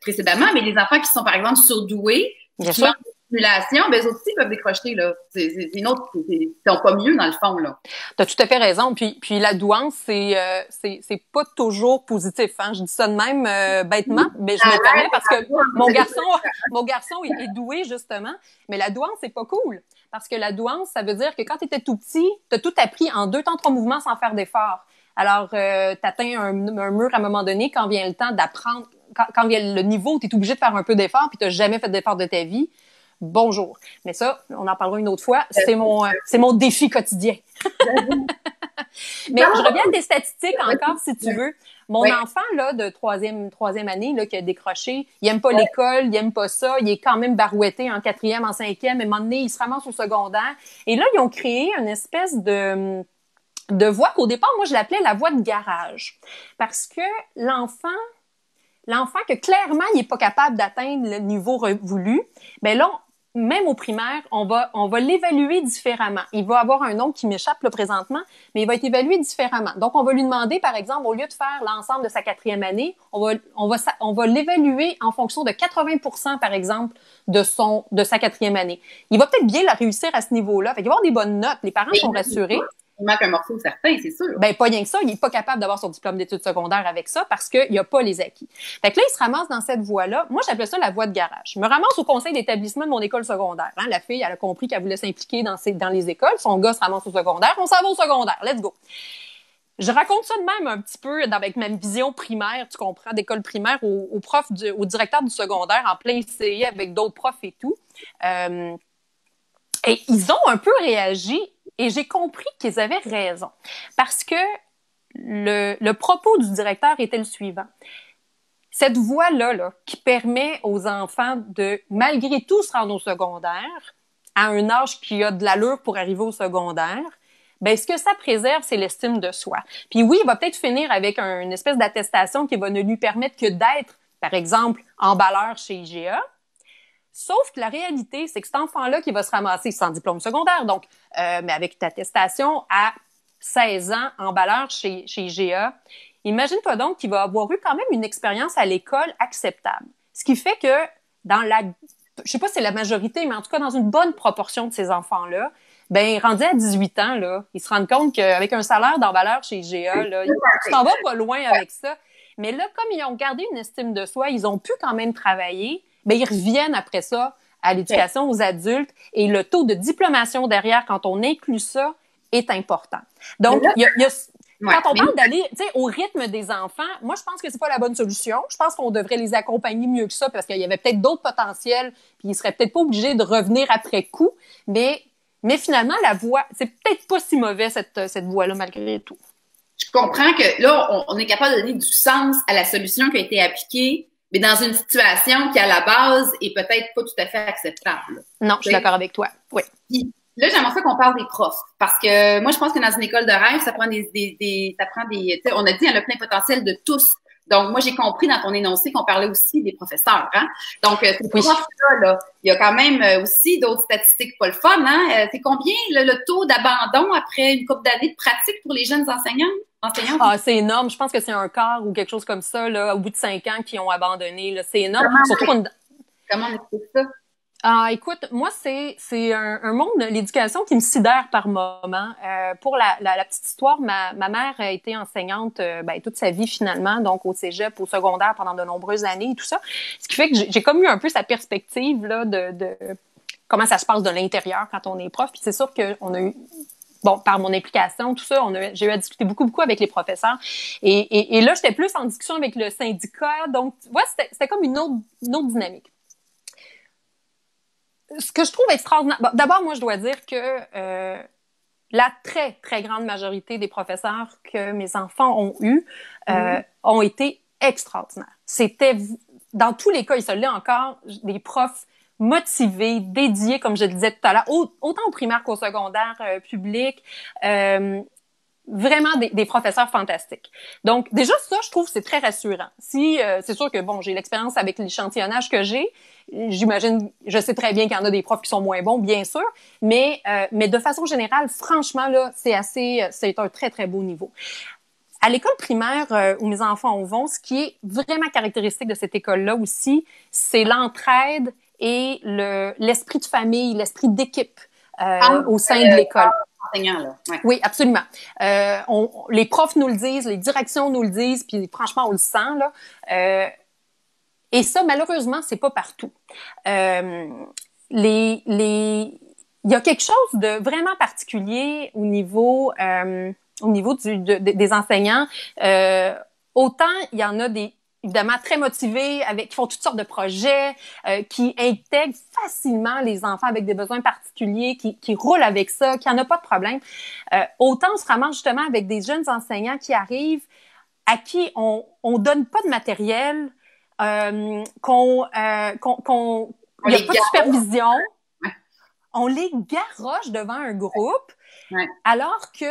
précédemment, mais les enfants qui sont par exemple surdoués, qui ont une stimulation, ben eux aussi peuvent décrocher là. C'est une autre, ils sont pas mieux dans le fond là. T'as tout à fait raison. Puis la douance, c'est pas toujours positif. Hein. Je dis ça de même bêtement, mais je me permets parce que mon garçon est doué justement. Mais la douance, c'est pas cool. Parce que la douance, ça veut dire que quand tu étais tout petit, tu as tout appris en 2 temps, 3 mouvements sans faire d'effort. Alors, tu atteins un mur à un moment donné quand vient le temps d'apprendre, quand vient le niveau où tu es obligé de faire un peu d'effort puis tu n'as jamais fait d'effort de ta vie. Bonjour. Mais ça, on en parlera une autre fois. C'est mon défi quotidien. Mais je reviens à tes statistiques encore, si tu veux. Mon enfant, là, de troisième année, là, qui a décroché, il aime pas l'école, il aime pas ça, il est quand même barouetté en 4e, en 5e, et à un moment donné, il se ramasse au secondaire. Et là, ils ont créé une espèce de voie qu'au départ, moi, je l'appelais la voie de garage. Parce que l'enfant que clairement, il est pas capable d'atteindre le niveau voulu, ben là, même au primaire, on va l'évaluer différemment. Il va avoir un nom qui m'échappe là, présentement, mais il va être évalué différemment. Donc, on va lui demander, par exemple, au lieu de faire l'ensemble de sa 4e année, on va l'évaluer en fonction de 80%, par exemple, de sa 4e année. Il va peut-être bien la réussir à ce niveau-là. Fait qu'il va avoir des bonnes notes. Les parents sont rassurés. Il manque un morceau certain, c'est sûr. Ben, pas rien que ça. Il est pas capable d'avoir son diplôme d'études secondaires avec ça parce qu'il n'y a pas les acquis. Fait que là, il se ramasse dans cette voie-là. Moi, j'appelle ça la voie de garage. Je me ramasse au conseil d'établissement de mon école secondaire. Hein? La fille, elle a compris qu'elle voulait s'impliquer dans les écoles. Son gars se ramasse au secondaire. On s'en va au secondaire. Let's go. Je raconte ça de même un petit peu avec ma vision primaire, tu comprends, d'école primaire au prof, au directeur du secondaire en plein CI avec d'autres profs et tout. Et ils ont un peu réagi et j'ai compris qu'ils avaient raison. Parce que le propos du directeur était le suivant. Cette voie-là, qui permet aux enfants de, malgré tout, se rendre au secondaire, à un âge qui a de l'allure pour arriver au secondaire, ben ce que ça préserve, c'est l'estime de soi. Puis oui, il va peut-être finir avec une espèce d'attestation qui va ne lui permettre que d'être, par exemple, emballeur chez IGA. Sauf que la réalité, c'est que cet enfant-là qui va se ramasser sans diplôme secondaire, donc, mais avec une attestation à 16 ans, emballeur chez IGA, imagine-toi donc qu'il va avoir eu quand même une expérience à l'école acceptable. Ce qui fait que je sais pas si c'est la majorité, mais en tout cas dans une bonne proportion de ces enfants-là, ben rendu à 18 ans, là, ils se rendent compte qu'avec un salaire d'emballeur chez IGA, là, tu t'en vas pas loin avec ça. Mais là, comme ils ont gardé une estime de soi, ils ont pu quand même travailler. Ben, ils reviennent après ça à l'éducation aux adultes et le taux de diplomation derrière, quand on inclut ça, est important. Donc, quand on parle d'aller, au rythme des enfants, moi, je pense que c'est pas la bonne solution. Je pense qu'on devrait les accompagner mieux que ça parce qu'il y avait peut-être d'autres potentiels puis ils seraient peut-être pas obligés de revenir après coup. Mais finalement, la voie, c'est peut-être pas si mauvais, cette voie-là, malgré tout. Je comprends que là, on est capable de donner du sens à la solution qui a été appliquée, mais dans une situation qui, à la base, est peut-être pas tout à fait acceptable. Non, je suis d'accord avec toi. Oui. Puis, là, j'aimerais ça qu'on parle des profs. Parce que moi, je pense que dans une école de rêve, ça prend on a dit, il y a le plein potentiel de tous. Donc, moi, j'ai compris dans ton énoncé qu'on parlait aussi des professeurs, hein. Donc, ces profs-là, là, il y a quand même aussi d'autres statistiques pas le fun, hein. C'est combien le taux d'abandon après une couple d'années de pratique pour les jeunes enseignants? Ah, c'est énorme. Je pense que c'est un quart ou quelque chose comme ça, là, au bout de 5 ans, qui ont abandonné, là. C'est énorme. Comment on explique ça? Ah, écoute, moi, c'est un monde de l'éducation qui me sidère par moments. Pour la petite histoire, ma mère a été enseignante toute sa vie finalement, donc au cégep, au secondaire pendant de nombreuses années et tout ça. Ce qui fait que j'ai comme eu un peu sa perspective là de comment ça se passe de l'intérieur quand on est prof. Puis c'est sûr qu'on a eu par mon implication, tout ça, j'ai eu à discuter beaucoup avec les professeurs. Et là, j'étais plus en discussion avec le syndicat. Donc, tu vois, c'était comme une autre dynamique. Ce que je trouve extraordinaire... Bon, d'abord, moi, je dois dire que la très, très grande majorité des professeurs que mes enfants ont eus ont été extraordinaires. C'était, dans tous les cas, il se l'est encore, des profs motivés, dédiés, comme je le disais tout à l'heure, autant au primaire qu'au secondaire public. Vraiment des professeurs fantastiques. Donc, déjà, ça, je trouve, c'est très rassurant. Si, c'est sûr que, bon, j'ai l'expérience avec l'échantillonnage que j'ai. J'imagine, je sais très bien qu'il y en a des profs qui sont moins bons, bien sûr. Mais de façon générale, franchement, là, c'est un très, très beau niveau. À l'école primaire où mes enfants vont, ce qui est vraiment caractéristique de cette école-là aussi, c'est l'entraide et l'esprit de famille, l'esprit d'équipe au sein de l'école. Là. Ouais. Oui, absolument. Les profs nous le disent, les directions nous le disent, puis franchement, on le sent, là. Et ça, malheureusement, c'est pas partout. Il y a quelque chose de vraiment particulier au niveau des enseignants. Autant il y en a évidemment très motivés, qui font toutes sortes de projets, qui intègrent facilement les enfants avec des besoins particuliers, qui roulent avec ça, qui n'en a pas de problème. Autant on se ramasse justement avec des jeunes enseignants qui arrivent, à qui on donne pas de matériel, il n'y a pas de supervision. Ouais. On les garroche devant un groupe. Ouais. Alors que,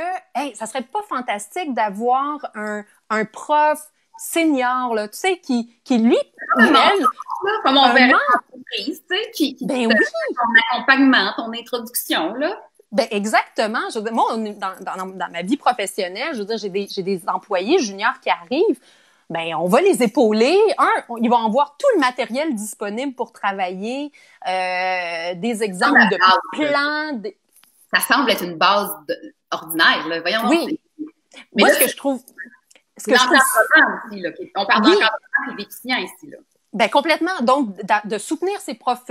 ça serait pas fantastique d'avoir un prof senior, là, tu sais, qui lui, comme on verrait en entreprise, tu sais, qui ben oui. ton accompagnement, ton introduction, là. Ben exactement. Je veux dire, moi, dans ma vie professionnelle, je veux dire, j'ai des employés juniors qui arrivent. Ben, on va les épauler. Ils vont avoir tout le matériel disponible pour travailler, des exemples de plans. Ça semble être une base ordinaire, là. Voyons. Oui. Mais moi, là, ce que je trouve. Aussi, là. On parle d'encadrement et déficient ici, là. Ben complètement. Donc, de soutenir ces profs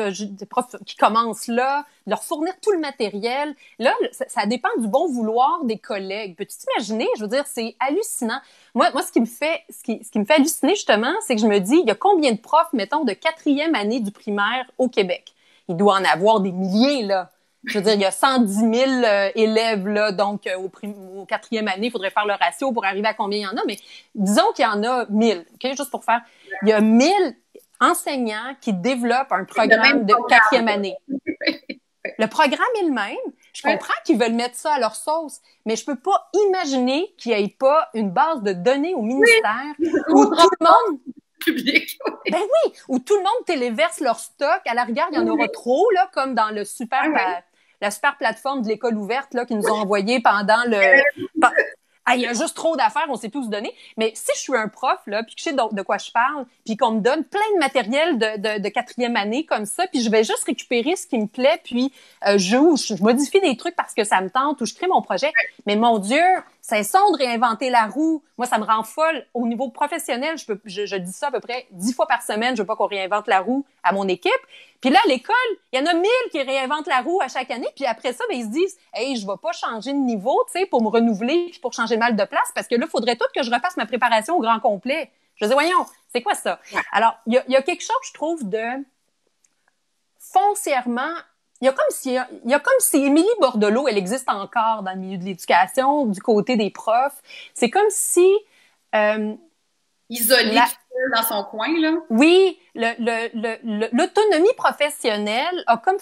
qui commencent là, de leur fournir tout le matériel. Là, ça dépend du bon vouloir des collègues. Peux-tu t'imaginer? Je veux dire, c'est hallucinant. Moi, ce qui me fait halluciner, justement, c'est que je me dis, il y a combien de profs, mettons, de 4e année du primaire au Québec? Il doit en avoir des milliers, là. Je veux dire, il y a 110 000 élèves, là, donc au 4e année, il faudrait faire le ratio pour arriver à combien il y en a, mais disons qu'il y en a 1000, OK? Juste pour faire, il y a 1000 enseignants qui développent un programme de 4e année. Le programme est le même. Je comprends qu'ils veulent mettre ça à leur sauce, mais je peux pas imaginer qu'il n'y ait pas une base de données au ministère où tout le monde... Public. Ben oui, où tout le monde téléverse leur stock. À la rigueur, il y en aura trop, là, comme dans la super plateforme de l'école ouverte là, qu'ils nous ont envoyé pendant le... il y a juste trop d'affaires, on sait plus où se donner. Mais si je suis un prof, là, puis que je sais de quoi je parle, puis qu'on me donne plein de matériel de 4e année comme ça, puis je vais juste récupérer ce qui me plaît, puis je modifie des trucs parce que ça me tente, ou je crée mon projet. Mais mon Dieu, c'est son de réinventer la roue. Moi, ça me rend folle. Au niveau professionnel, je dis ça à peu près 10 fois par semaine. Je veux pas qu'on réinvente la roue à mon équipe. Puis là, à l'école, il y en a 1000 qui réinventent la roue à chaque année. Puis après ça, ben, ils se disent, hey, je vais pas changer de niveau, tu sais, pour me renouveler puis pour changer mal de place parce que là, faudrait tout que je refasse ma préparation au grand complet. Je dis, voyons, c'est quoi ça? Alors, il y a quelque chose, je trouve, de foncièrement... Il y a comme si Émilie Bordelot, elle existe encore dans le milieu de l'éducation, du côté des profs. C'est comme si... isolée dans son coin, là. Oui, l'autonomie professionnelle a comme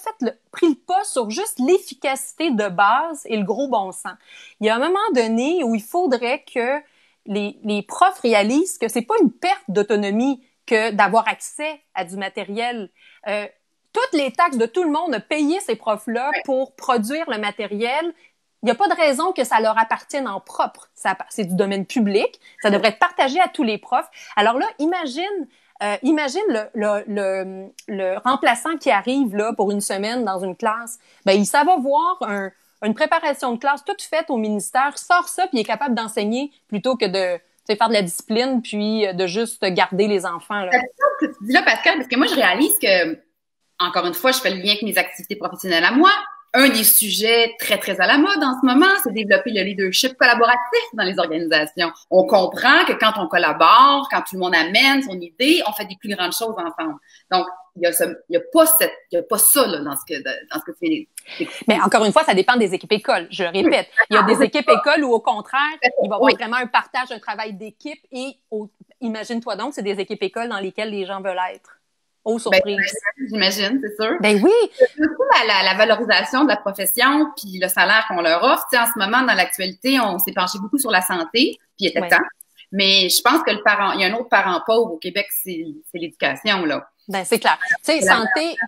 pris le pas sur juste l'efficacité de base et le gros bon sens. Il y a un moment donné où il faudrait que les profs réalisent que c'est pas une perte d'autonomie que d'avoir accès à du matériel. Toutes les taxes de tout le monde a payé ces profs-là pour produire le matériel. Il n'y a pas de raison que ça leur appartienne en propre. C'est du domaine public. Ça devrait être partagé à tous les profs. Alors là, imagine le remplaçant qui arrive là pour une semaine dans une classe. Ben, ça va voir une préparation de classe toute faite au ministère, sort ça puis il est capable d'enseigner plutôt que de faire de la discipline puis de juste garder les enfants. Là. C'est ça que tu dis là, Pascal, parce que moi, je réalise que encore une fois, je fais le lien avec mes activités professionnelles à moi. Un des sujets très, très à la mode en ce moment, c'est développer le leadership collaboratif dans les organisations. On comprend que quand on collabore, quand tout le monde amène son idée, on fait des plus grandes choses ensemble. Donc, il y a pas ça là, dans ce que tu viens de... Mais encore une fois, ça dépend des équipes écoles. Je le répète. Il y a des équipes écoles où, au contraire, il va y avoir vraiment un partage, un travail d'équipe et imagine-toi donc, c'est des équipes écoles dans lesquelles les gens veulent être. Oh, surprise! J'imagine, c'est sûr. Ben oui! C'est surtout la valorisation de la profession puis le salaire qu'on leur offre. Tu sais, en ce moment, dans l'actualité, on s'est penché beaucoup sur la santé, puis il était temps. Mais je pense que il y a un autre parent pauvre au Québec, c'est l'éducation, là. Ben, c'est clair. Tu sais, santé,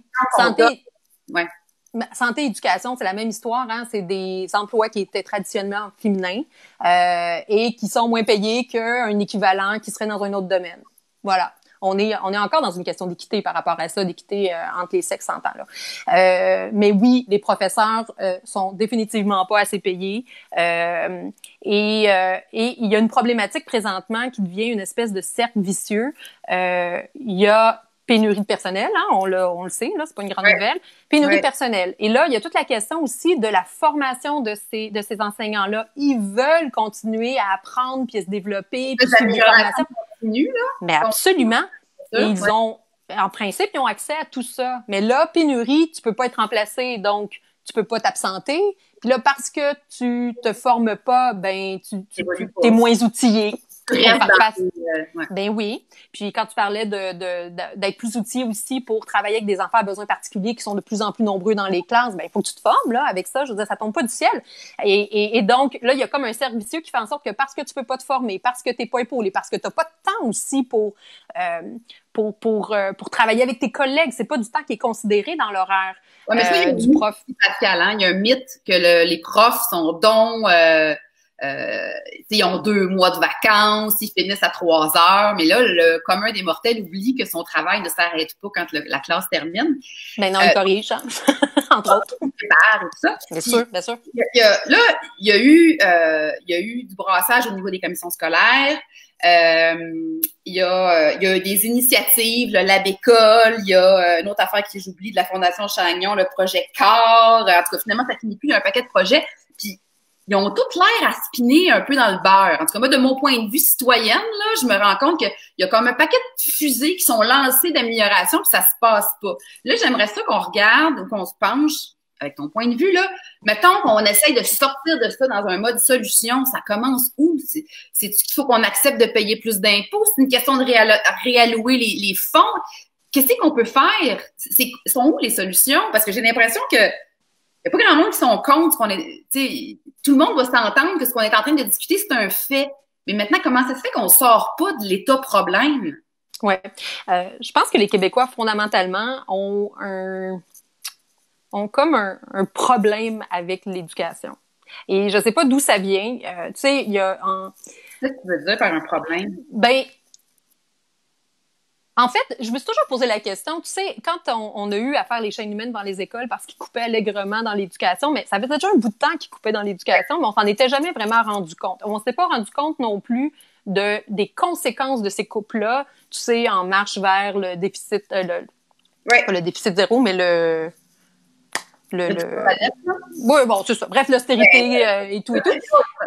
éducation, c'est la même histoire, hein. C'est des emplois qui étaient traditionnellement féminins, et qui sont moins payés qu'un équivalent qui serait dans un autre domaine. Voilà. On est encore dans une question d'équité par rapport à ça, d'équité entre les sexes, s'entend là. Mais oui, les professeurs sont définitivement pas assez payés. Et il y a une problématique présentement qui devient une espèce de cercle vicieux. Il y a pénurie de personnel, hein, on le sait, là, c'est pas une grande nouvelle. Pénurie de personnel. Et là, il y a toute la question aussi de la formation de ces enseignants-là. Ils veulent continuer à apprendre puis à se développer, puis suivre des formations. Continue, là. Mais absolument. Et ils ont, en principe, ils ont accès à tout ça. Mais là, pénurie, tu peux pas être remplacé, donc tu peux pas t'absenter. Puis là, parce que tu te formes pas, ben t'es moins outillé. Ben oui. Puis quand tu parlais d'être plus outillé aussi pour travailler avec des enfants à besoins particuliers qui sont de plus en plus nombreux dans les classes, ben il faut que tu te formes là avec ça. Je veux dire, ça tombe pas du ciel. Et donc là, il y a comme un cercle vicieux qui fait en sorte que parce que tu peux pas te former, parce que t'es pas épaulé, parce que t'as pas de temps aussi pour travailler avec tes collègues, c'est pas du temps qui est considéré dans l'horaire du prof. Pascal, hein? Il y a un mythe que les profs sont ils ont 2 mois de vacances, ils finissent à 3 heures, mais là, le commun des mortels oublie que son travail ne s'arrête pas quand la classe termine. Ben non, il corrige, hein? Entre autres. Il prépare et tout ça. Bien sûr, bien sûr. Il y a eu du brassage au niveau des commissions scolaires. Il y a des initiatives, le Lab École, il y a une autre affaire que j'oublie de la Fondation Chagnon, le projet CAR. En tout cas, finalement, ça finit plus, il y a un paquet de projets. Puis, ils ont toutes l'air à spinner un peu dans le beurre. En tout cas, moi, de mon point de vue citoyenne, là, je me rends compte qu'il y a comme un paquet de fusées qui sont lancées d'amélioration, puis ça se passe pas. Là, j'aimerais ça qu'on regarde ou qu'on se penche avec ton point de vue, là. Mettons qu'on essaye de sortir de ça dans un mode solution. Ça commence où? C'est-tu qu'il faut qu'on accepte de payer plus d'impôts? C'est une question de réallouer les fonds? Qu'est-ce qu'on peut faire? Sont où les solutions? Parce que j'ai l'impression que il n'y a pas grand monde qui sont contre ce qu'on est. Tout le monde va s'entendre que ce qu'on est en train de discuter, c'est un fait. Mais maintenant, comment ça se fait qu'on sort pas de l'état problème? Ouais. Je pense que les Québécois, fondamentalement, ont comme un problème avec l'éducation. Et je sais pas d'où ça vient. Tu sais, il y a Qu'est-ce que tu veux dire par un problème? Ben, en fait, je me suis toujours posé la question, tu sais, quand on a eu à faire les chaînes humaines dans les écoles parce qu'ils coupaient allègrement dans l'éducation, mais ça faisait déjà un bout de temps qu'ils coupaient dans l'éducation, mais on s'en était jamais vraiment rendu compte. On s'est pas rendu compte non plus des conséquences de ces coupes-là, tu sais, en marche vers le déficit, pas le déficit zéro, mais oui, bon, c'est ça. Bref, l'austérité et tout et tout.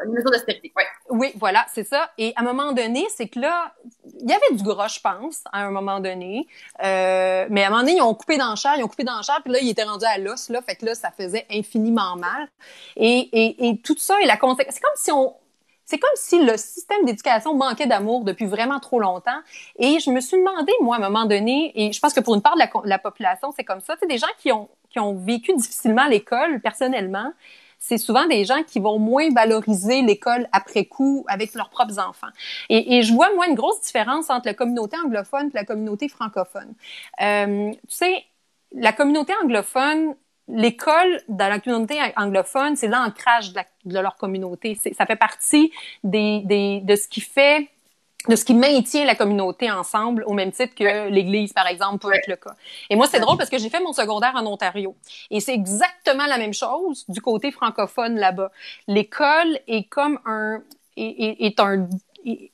Une mesure d'austérité, oui. Oui, voilà, c'est ça. Et à un moment donné, c'est que là, il y avait du gras, je pense, à un moment donné. Mais à un moment donné, ils ont coupé dans le chair, puis là, ils étaient rendus à l'os, là. Fait que là, ça faisait infiniment mal. Et tout ça, et la conséquence, c'est comme si le système d'éducation manquait d'amour depuis vraiment trop longtemps. Et je me suis demandé, moi, à un moment donné, et je pense que pour une part de la population, c'est comme ça, tu sais, des gens qui ont vécu difficilement l'école, personnellement, c'est souvent des gens qui vont moins valoriser l'école après coup avec leurs propres enfants. Et je vois, moi, une grosse différence entre la communauté anglophone et la communauté francophone. Tu sais, la communauté anglophone, l'école dans la communauté anglophone, c'est l'ancrage de leur communauté. Ça fait partie de ce qui maintient la communauté ensemble, au même titre que l'Église, par exemple, peut être le cas. Et moi, c'est drôle parce que j'ai fait mon secondaire en Ontario. Et c'est exactement la même chose du côté francophone là-bas. L'école est comme c'est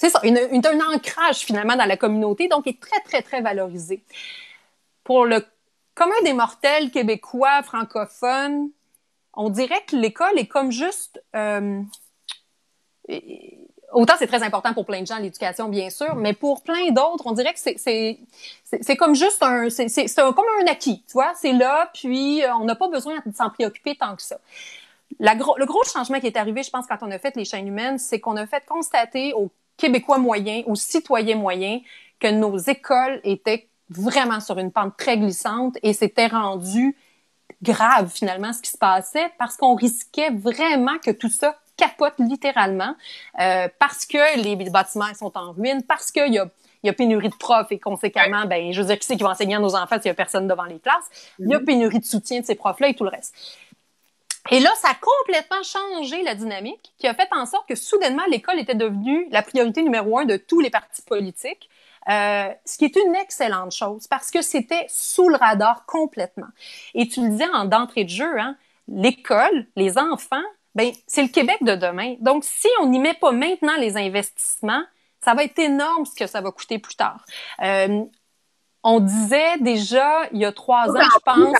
ça, un ancrage finalement dans la communauté, donc est très, très, très valorisé. Pour le commun des mortels québécois, francophones, on dirait que l'école est comme juste... autant c'est très important pour plein de gens, l'éducation, bien sûr, mais pour plein d'autres, on dirait que c'est comme juste comme un acquis, tu vois, c'est là, puis on n'a pas besoin de s'en préoccuper tant que ça. Le gros changement qui est arrivé, je pense, quand on a fait les chaînes humaines, c'est qu'on a fait constater aux Québécois moyens, aux citoyens moyens, que nos écoles étaient vraiment sur une pente très glissante et c'était rendu grave finalement ce qui se passait parce qu'on risquait vraiment que tout ça capote littéralement parce que les bâtiments sont en ruine, parce qu'il y a pénurie de profs et conséquemment, ben, je veux dire, qui c'est qui va enseigner à nos enfants s'il y a personne devant les classes? Il y a pénurie de soutien de ces profs-là et tout le reste. Et là, ça a complètement changé la dynamique qui a fait en sorte que soudainement, l'école était devenue la priorité numéro 1 de tous les partis politiques. Ce qui est une excellente chose parce que c'était sous le radar complètement. Et tu le disais en d'entrée de jeu, hein, l'école, les enfants, ben c'est le Québec de demain. Donc, si on n'y met pas maintenant les investissements, ça va être énorme ce que ça va coûter plus tard. On disait déjà, il y a 3 ans, je pense...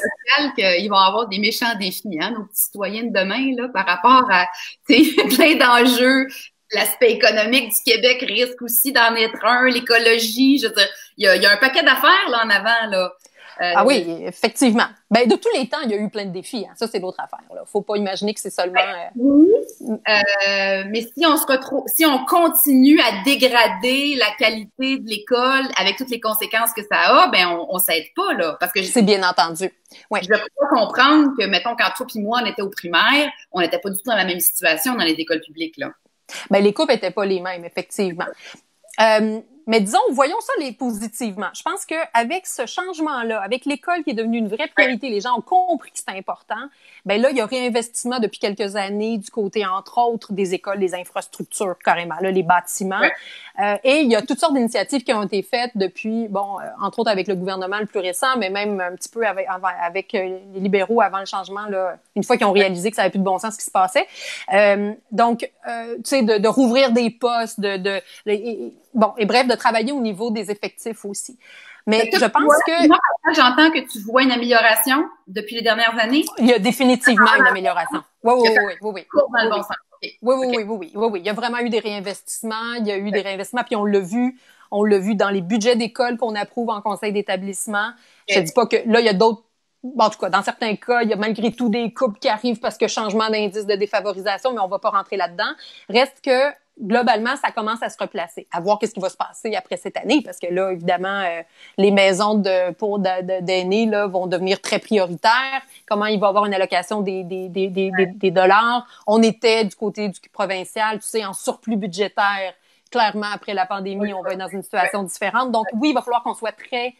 qu'ils vont avoir des méchants défis, hein, nos petits citoyens de demain, là, par rapport à plein d'enjeux. L'aspect économique du Québec risque aussi d'en être un, l'écologie, je veux dire, il y a un paquet d'affaires là en avant, là. Ah oui, effectivement. Ben, de tous les temps, il y a eu plein de défis. Hein. Ça, c'est l'autre affaire. Là. Faut pas imaginer que c'est seulement... Oui, mais si on continue à dégrader la qualité de l'école avec toutes les conséquences que ça a, ben on s'aide pas, là. Parce que c'est bien entendu. Ouais. Je peux comprendre que, mettons, quand toi et moi, on était au primaire, on n'était pas du tout dans la même situation dans les écoles publiques, là. Ben, les coupes étaient pas les mêmes, effectivement. Mais disons, voyons ça positivement. Je pense que avec ce changement-là, avec l'école qui est devenue une vraie priorité, les gens ont compris que c'était important. Ben là, il y a réinvestissement depuis quelques années du côté, entre autres, des écoles, des infrastructures, carrément, là, les bâtiments. Et il y a toutes sortes d'initiatives qui ont été faites depuis, bon, entre autres avec le gouvernement le plus récent, mais même un petit peu avec les libéraux avant le changement, là, une fois qu'ils ont réalisé que ça n'avait plus de bon sens ce qui se passait. Donc, tu sais, de rouvrir des postes, bon, et bref, de travailler au niveau des effectifs aussi. Mais je pense que... Moi, j'entends que tu vois une amélioration depuis les dernières années. Il y a définitivement une amélioration. Oui. Dans le bon sens. Oui. Il y a vraiment eu des réinvestissements. Il y a eu des réinvestissements, puis on l'a vu dans les budgets d'école qu'on approuve en conseil d'établissement. Je dis pas que là, il y a d'autres... En tout cas, dans certains cas, il y a malgré tout des coupes qui arrivent parce que changement d'indice de défavorisation, mais on va pas rentrer là-dedans. Reste que globalement, ça commence à se replacer. À voir qu'est-ce qui va se passer après cette année, parce que là, évidemment, les maisons d'aînés là vont devenir très prioritaires. Comment il va y avoir une allocation des dollars. On était du côté du provincial, tu sais, en surplus budgétaire. Clairement, après la pandémie, on va être dans une situation différente. Donc, oui, il va falloir qu'on soit très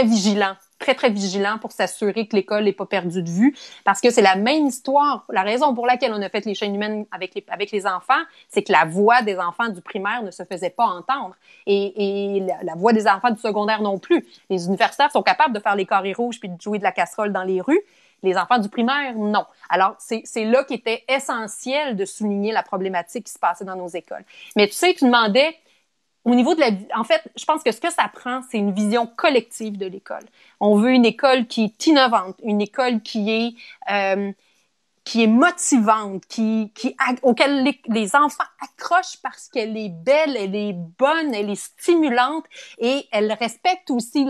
vigilant, très vigilant pour s'assurer que l'école n'est pas perdue de vue, parce que c'est la même histoire. La raison pour laquelle on a fait les chaînes humaines avec les enfants, c'est que la voix des enfants du primaire ne se faisait pas entendre, et la voix des enfants du secondaire non plus. Les universitaires sont capables de faire les carrés rouges puis de jouer de la casserole dans les rues. Les enfants du primaire, non. Alors, c'est là qu'était essentiel de souligner la problématique qui se passait dans nos écoles. Mais tu sais, tu demandais au niveau de en fait, je pense que ce que ça prend, c'est une vision collective de l'école. On veut une école qui est innovante, une école qui est motivante, auquel les enfants accrochent parce qu'elle est belle, elle est bonne, elle est stimulante et elle respecte aussi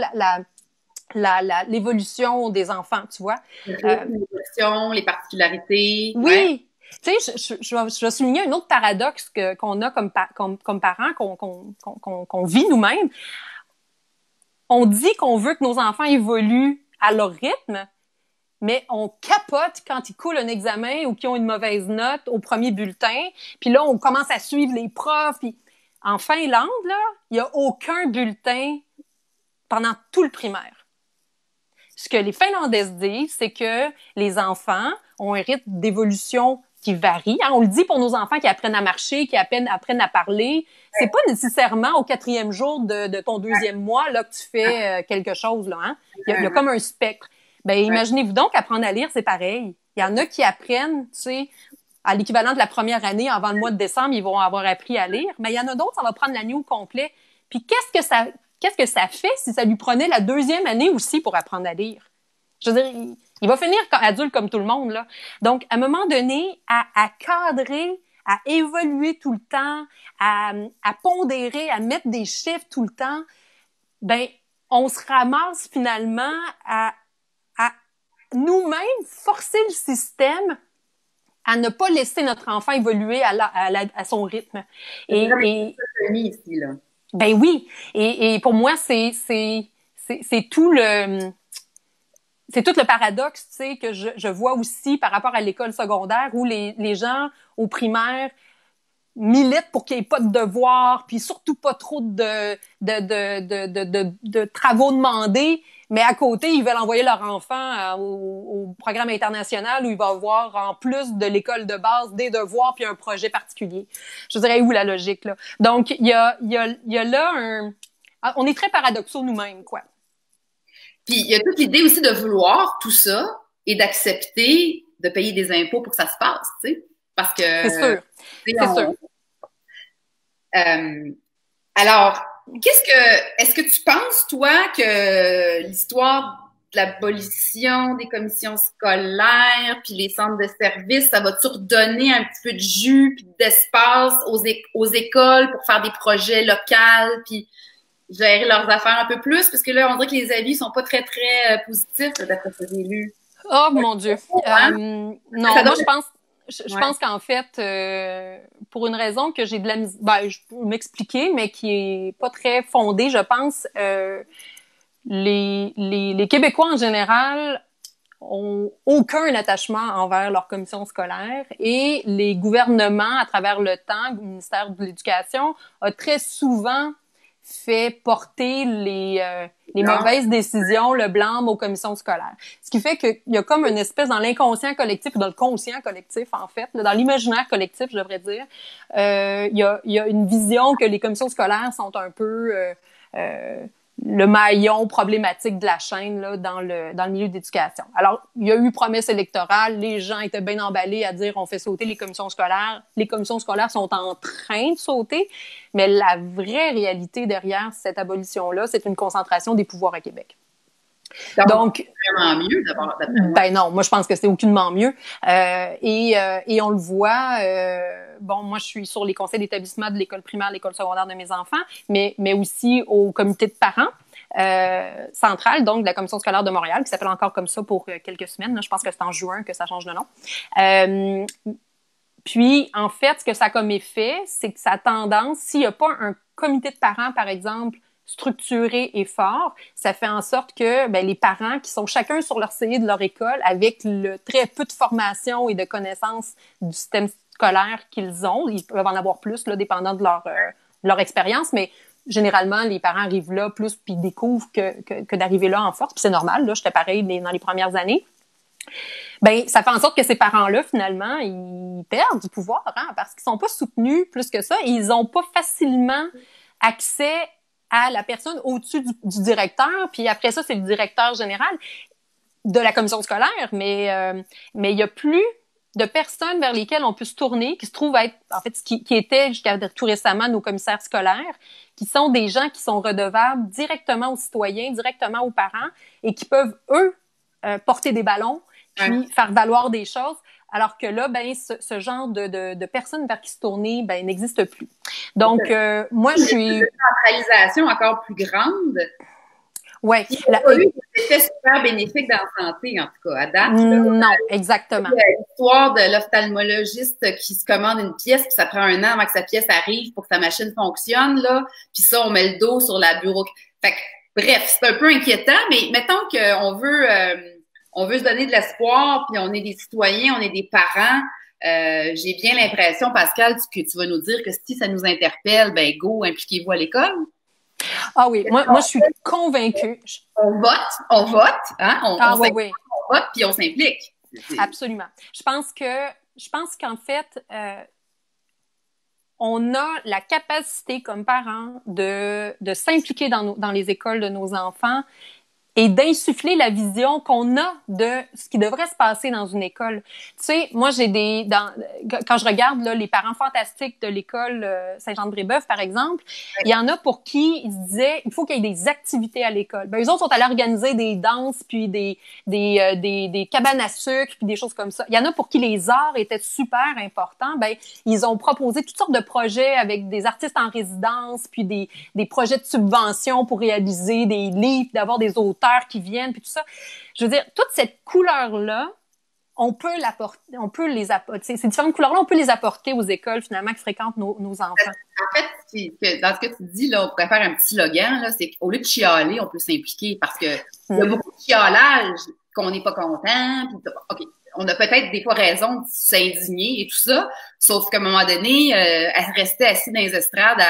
l'évolution des enfants, tu vois. L'évolution, les particularités. Oui. Ouais. Tu sais, je vais souligner un autre paradoxe qu'on a comme parents, qu'on vit nous-mêmes. On dit qu'on veut que nos enfants évoluent à leur rythme, mais on capote quand ils coulent un examen ou qu'ils ont une mauvaise note au premier bulletin. Puis là, on commence à suivre les profs. Puis en Finlande, là, il n'y a aucun bulletin pendant tout le primaire. Ce que les Finlandaises disent, c'est que les enfants ont un rythme d'évolution qui varie. Hein? On le dit pour nos enfants qui apprennent à marcher, qui apprennent à parler. C'est pas nécessairement au 4e jour de ton 2e mois là que tu fais quelque chose. Là, hein? Il y a comme un spectre. Ben, imaginez-vous donc apprendre à lire, c'est pareil. Il y en a qui apprennent, tu sais, à l'équivalent de la première année, avant le mois de décembre, ils vont avoir appris à lire. Mais il y en a d'autres, ça va prendre l'année au complet. Puis qu'est-ce que ça fait si ça lui prenait la 2e année aussi pour apprendre à lire? Je veux dire, il va finir adulte comme tout le monde, là. Donc, à un moment donné, à cadrer, à évoluer tout le temps, à pondérer, à mettre des chiffres tout le temps, ben, on se ramasse finalement à nous-mêmes forcer le système à ne pas laisser notre enfant évoluer à son rythme. Et ici, là. Ben oui. Et pour moi, c'est tout le c'est tout le paradoxe, tu sais, que je vois aussi par rapport à l'école secondaire où les gens au primaire militent pour qu'il n'y ait pas de devoirs, puis surtout pas trop de travaux demandés, mais à côté, ils veulent envoyer leur enfant au programme international où il va avoir, en plus de l'école de base, des devoirs puis un projet particulier. Je dirais, où la logique, là? Donc, il y a là on est très paradoxaux nous-mêmes, quoi. Puis il y a toute l'idée aussi de vouloir tout ça et d'accepter de payer des impôts pour que ça se passe, tu sais. Parce que c'est sûr. C'est sûr. Alors, est-ce que tu penses, toi, que l'histoire de l'abolition des commissions scolaires puis les centres de services, ça va-tu redonner un petit peu de jus puis d'espace aux écoles pour faire des projets locaux puis gérer leurs affaires un peu plus? Parce que là, on dirait que les avis sont pas très, très positifs d'après ce que j'ai lu. Oh mon Dieu. Non, moi je pense qu'en fait, pour une raison que j'ai de la misère, je peux m'expliquer, mais qui est pas très fondée, je pense, les Québécois en général ont aucun attachement envers leur commission scolaire et les gouvernements, à travers le temps, le ministère de l'Éducation a très souvent fait porter les mauvaises décisions, le blâme aux commissions scolaires. Ce qui fait qu'il y a comme une espèce dans l'inconscient collectif ou dans le conscient collectif, en fait, dans l'imaginaire collectif, je devrais dire, il y a une vision que les commissions scolaires sont un peu le maillon problématique de la chaîne là, dans le milieu d'éducation. Alors, il y a eu promesse électorale, les gens étaient bien emballés à dire on fait sauter les commissions scolaires. Les commissions scolaires sont en train de sauter, mais la vraie réalité derrière cette abolition-là, c'est une concentration des pouvoirs à Québec. Donc, vraiment mieux d'abord. Ben non, moi je pense que c'est aucunement mieux. Et on le voit. Bon, moi je suis sur les conseils d'établissement de l'école primaire, l'école secondaire de mes enfants, mais aussi au comité de parents central, donc de la commission scolaire de Montréal, qui s'appelle encore comme ça pour quelques semaines. Là, je pense que c'est en juin que ça change de nom. Puis, en fait, ce que ça a comme effet, c'est que ça a tendance, s'il n'y a pas un comité de parents, par exemple, structuré et fort, ça fait en sorte que les parents qui sont chacun sur leur CI de leur école, avec le très peu de formation et de connaissances du système scolaire qu'ils ont, ils peuvent en avoir plus, là, dépendant de leur expérience, mais généralement, les parents arrivent là plus puis découvrent que d'arriver là en force, puis c'est normal, là, j'étais pareil dans les premières années. Ça fait en sorte que ces parents-là, finalement, ils perdent du pouvoir, hein, parce qu'ils sont pas soutenus plus que ça, et ils ont pas facilement accès à la personne au-dessus du directeur, puis après ça, c'est le directeur général de la commission scolaire, mais il y a plus de personnes vers lesquelles on peut se tourner, qui se trouvent être, en fait, qui étaient jusqu'à tout récemment nos commissaires scolaires, qui sont des gens qui sont redevables directement aux citoyens, directement aux parents, et qui peuvent, eux, porter des ballons, puis faire valoir des choses, alors que là, ce genre de personnes vers qui se tourner, n'existe plus. Donc, moi, je suis... Une centralisation encore plus grande. Oui. Il n'y a pas eu d'effet super bénéfique dans la santé, en tout cas, à date. Non, exactement. L'histoire de l'ophtalmologiste qui se commande une pièce, puis ça prend un an avant que sa pièce arrive pour que sa machine fonctionne, là. Puis ça, on met le dos sur la bureau. Fait que, bref, c'est un peu inquiétant, mais mettons qu'on veut se donner de l'espoir, puis on est des citoyens, on est des parents. J'ai bien l'impression, Pascal, que tu vas nous dire que si ça nous interpelle, go, impliquez-vous à l'école. Ah oui, moi je suis convaincue. On vote, hein? On vote, puis on s'implique. Absolument. Je pense qu'en fait, on a la capacité comme parents de s'impliquer dans les écoles de nos enfants et d'insuffler la vision qu'on a de ce qui devrait se passer dans une école. Tu sais, moi, quand je regarde là, les parents fantastiques de l'école Saint-Jean-de-Brébeuf, par exemple, il y en a pour qui ils se disaient il faut qu'il y ait des activités à l'école. Eux autres sont allés organiser des danses, puis des cabanes à sucre, puis des choses comme ça. Il y en a pour qui les arts étaient super importants. Ils ont proposé toutes sortes de projets avec des artistes en résidence, puis des projets de subvention pour réaliser des livres, d'avoir des auteurs qui viennent, puis tout ça. Je veux dire, toute cette couleur-là on peut l'apporter, on peut les apporter. Ces différentes couleurs-là, on peut les apporter aux écoles, finalement, qui fréquentent nos enfants. En fait, dans ce que tu dis, là, on pourrait faire un petit slogan, là, c'est qu'au lieu de chialer, on peut s'impliquer parce que il y a beaucoup de chialage qu'on n'est pas content. Puis, OK, on a peut-être des fois raison de s'indigner et tout ça, sauf qu'à un moment donné, elle restait assise dans les estrades,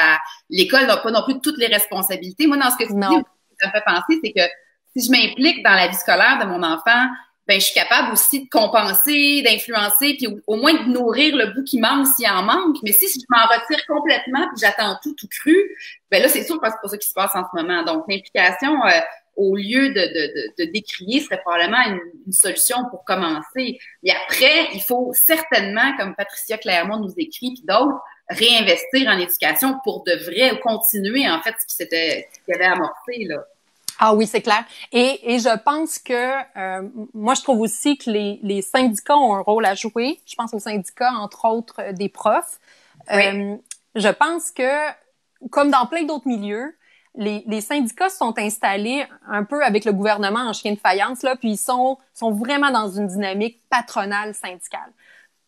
l'école n'a pas non plus toutes les responsabilités. Moi, dans ce que tu dis, ça me fait penser, c'est que si je m'implique dans la vie scolaire de mon enfant, ben je suis capable aussi de compenser, d'influencer, puis au moins de nourrir le bout qui manque s'il en manque. Mais si je m'en retire complètement puis j'attends tout cru, ben là, c'est sûr que c'est pas ça qui se passe en ce moment. Donc, l'implication, au lieu de décrier, serait probablement une solution pour commencer. Et après, il faut certainement, comme Patricia Clermont nous écrit, puis d'autres, réinvestir en éducation pour de vrai ou continuer, en fait, ce qui avait amorcé, là. Ah oui, c'est clair. Et je pense que moi, je trouve aussi que les syndicats ont un rôle à jouer. Je pense aux syndicats, entre autres, des profs. Oui. Je pense que, comme dans plein d'autres milieux, les syndicats sont installés un peu avec le gouvernement en chien de faïence, là, puis ils sont vraiment dans une dynamique patronale syndicale.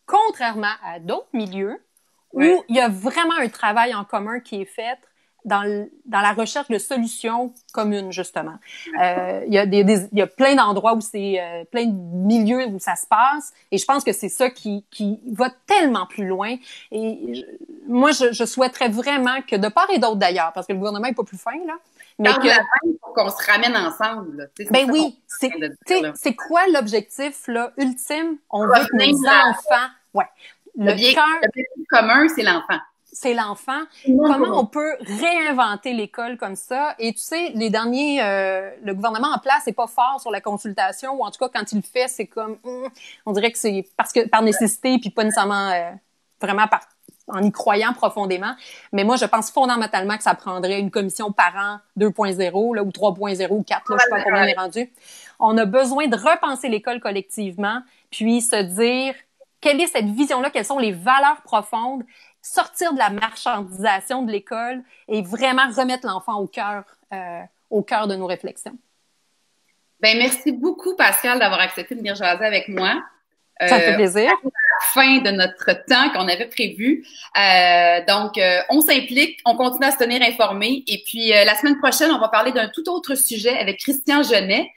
Contrairement à d'autres milieux où il y a vraiment un travail en commun qui est fait dans la recherche de solutions communes, justement. Il y a plein d'endroits où c'est plein de milieux où ça se passe, et je pense que c'est ça qui va tellement plus loin. Et moi, je souhaiterais vraiment que, de part et d'autre d'ailleurs, parce que le gouvernement est pas plus fin, là, mais pour qu'on se ramène ensemble. Ben oui, c'est quoi l'objectif là ultime? On veut que nos enfants, l'objectif commun, c'est l'enfant. C'est l'enfant. Comment on peut réinventer l'école comme ça? Et tu sais, le gouvernement en place n'est pas fort sur la consultation, ou en tout cas, quand il le fait, c'est comme, on dirait que c'est par nécessité, puis pas nécessairement vraiment en y croyant profondément. Mais moi, je pense fondamentalement que ça prendrait une commission parent 2.0, là, ou 3.0, ou 4, là, je sais pas combien on est rendu. On a besoin de repenser l'école collectivement, puis se dire, quelle est cette vision-là, quelles sont les valeurs profondes, sortir de la marchandisation de l'école et vraiment remettre l'enfant au cœur de nos réflexions. Ben merci beaucoup, Pascal, d'avoir accepté de venir jaser avec moi. Ça me fait plaisir. À la fin de notre temps qu'on avait prévu. Donc, on s'implique, on continue à se tenir informés. Et puis, la semaine prochaine, on va parler d'un tout autre sujet avec Christian Genet,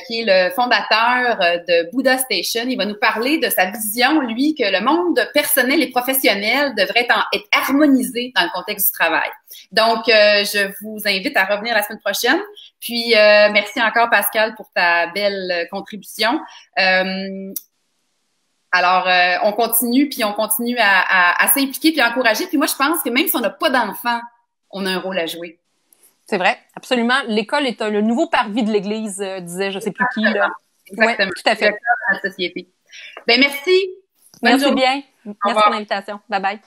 qui est le fondateur de Buddha Station. Il va nous parler de sa vision, lui, que le monde personnel et professionnel devrait être harmonisé dans le contexte du travail. Donc, je vous invite à revenir la semaine prochaine. Puis, merci encore, Pascal, pour ta belle contribution. Alors, on continue à s'impliquer puis à encourager. Puis moi, je pense que même si on n'a pas d'enfants, on a un rôle à jouer. C'est vrai, absolument. L'école est le nouveau parvis de l'Église, disait je sais plus qui. Là. Exactement. Ouais, tout à fait. Dans la société. Ben merci. Merci bien. Merci pour l'invitation. Bye bye.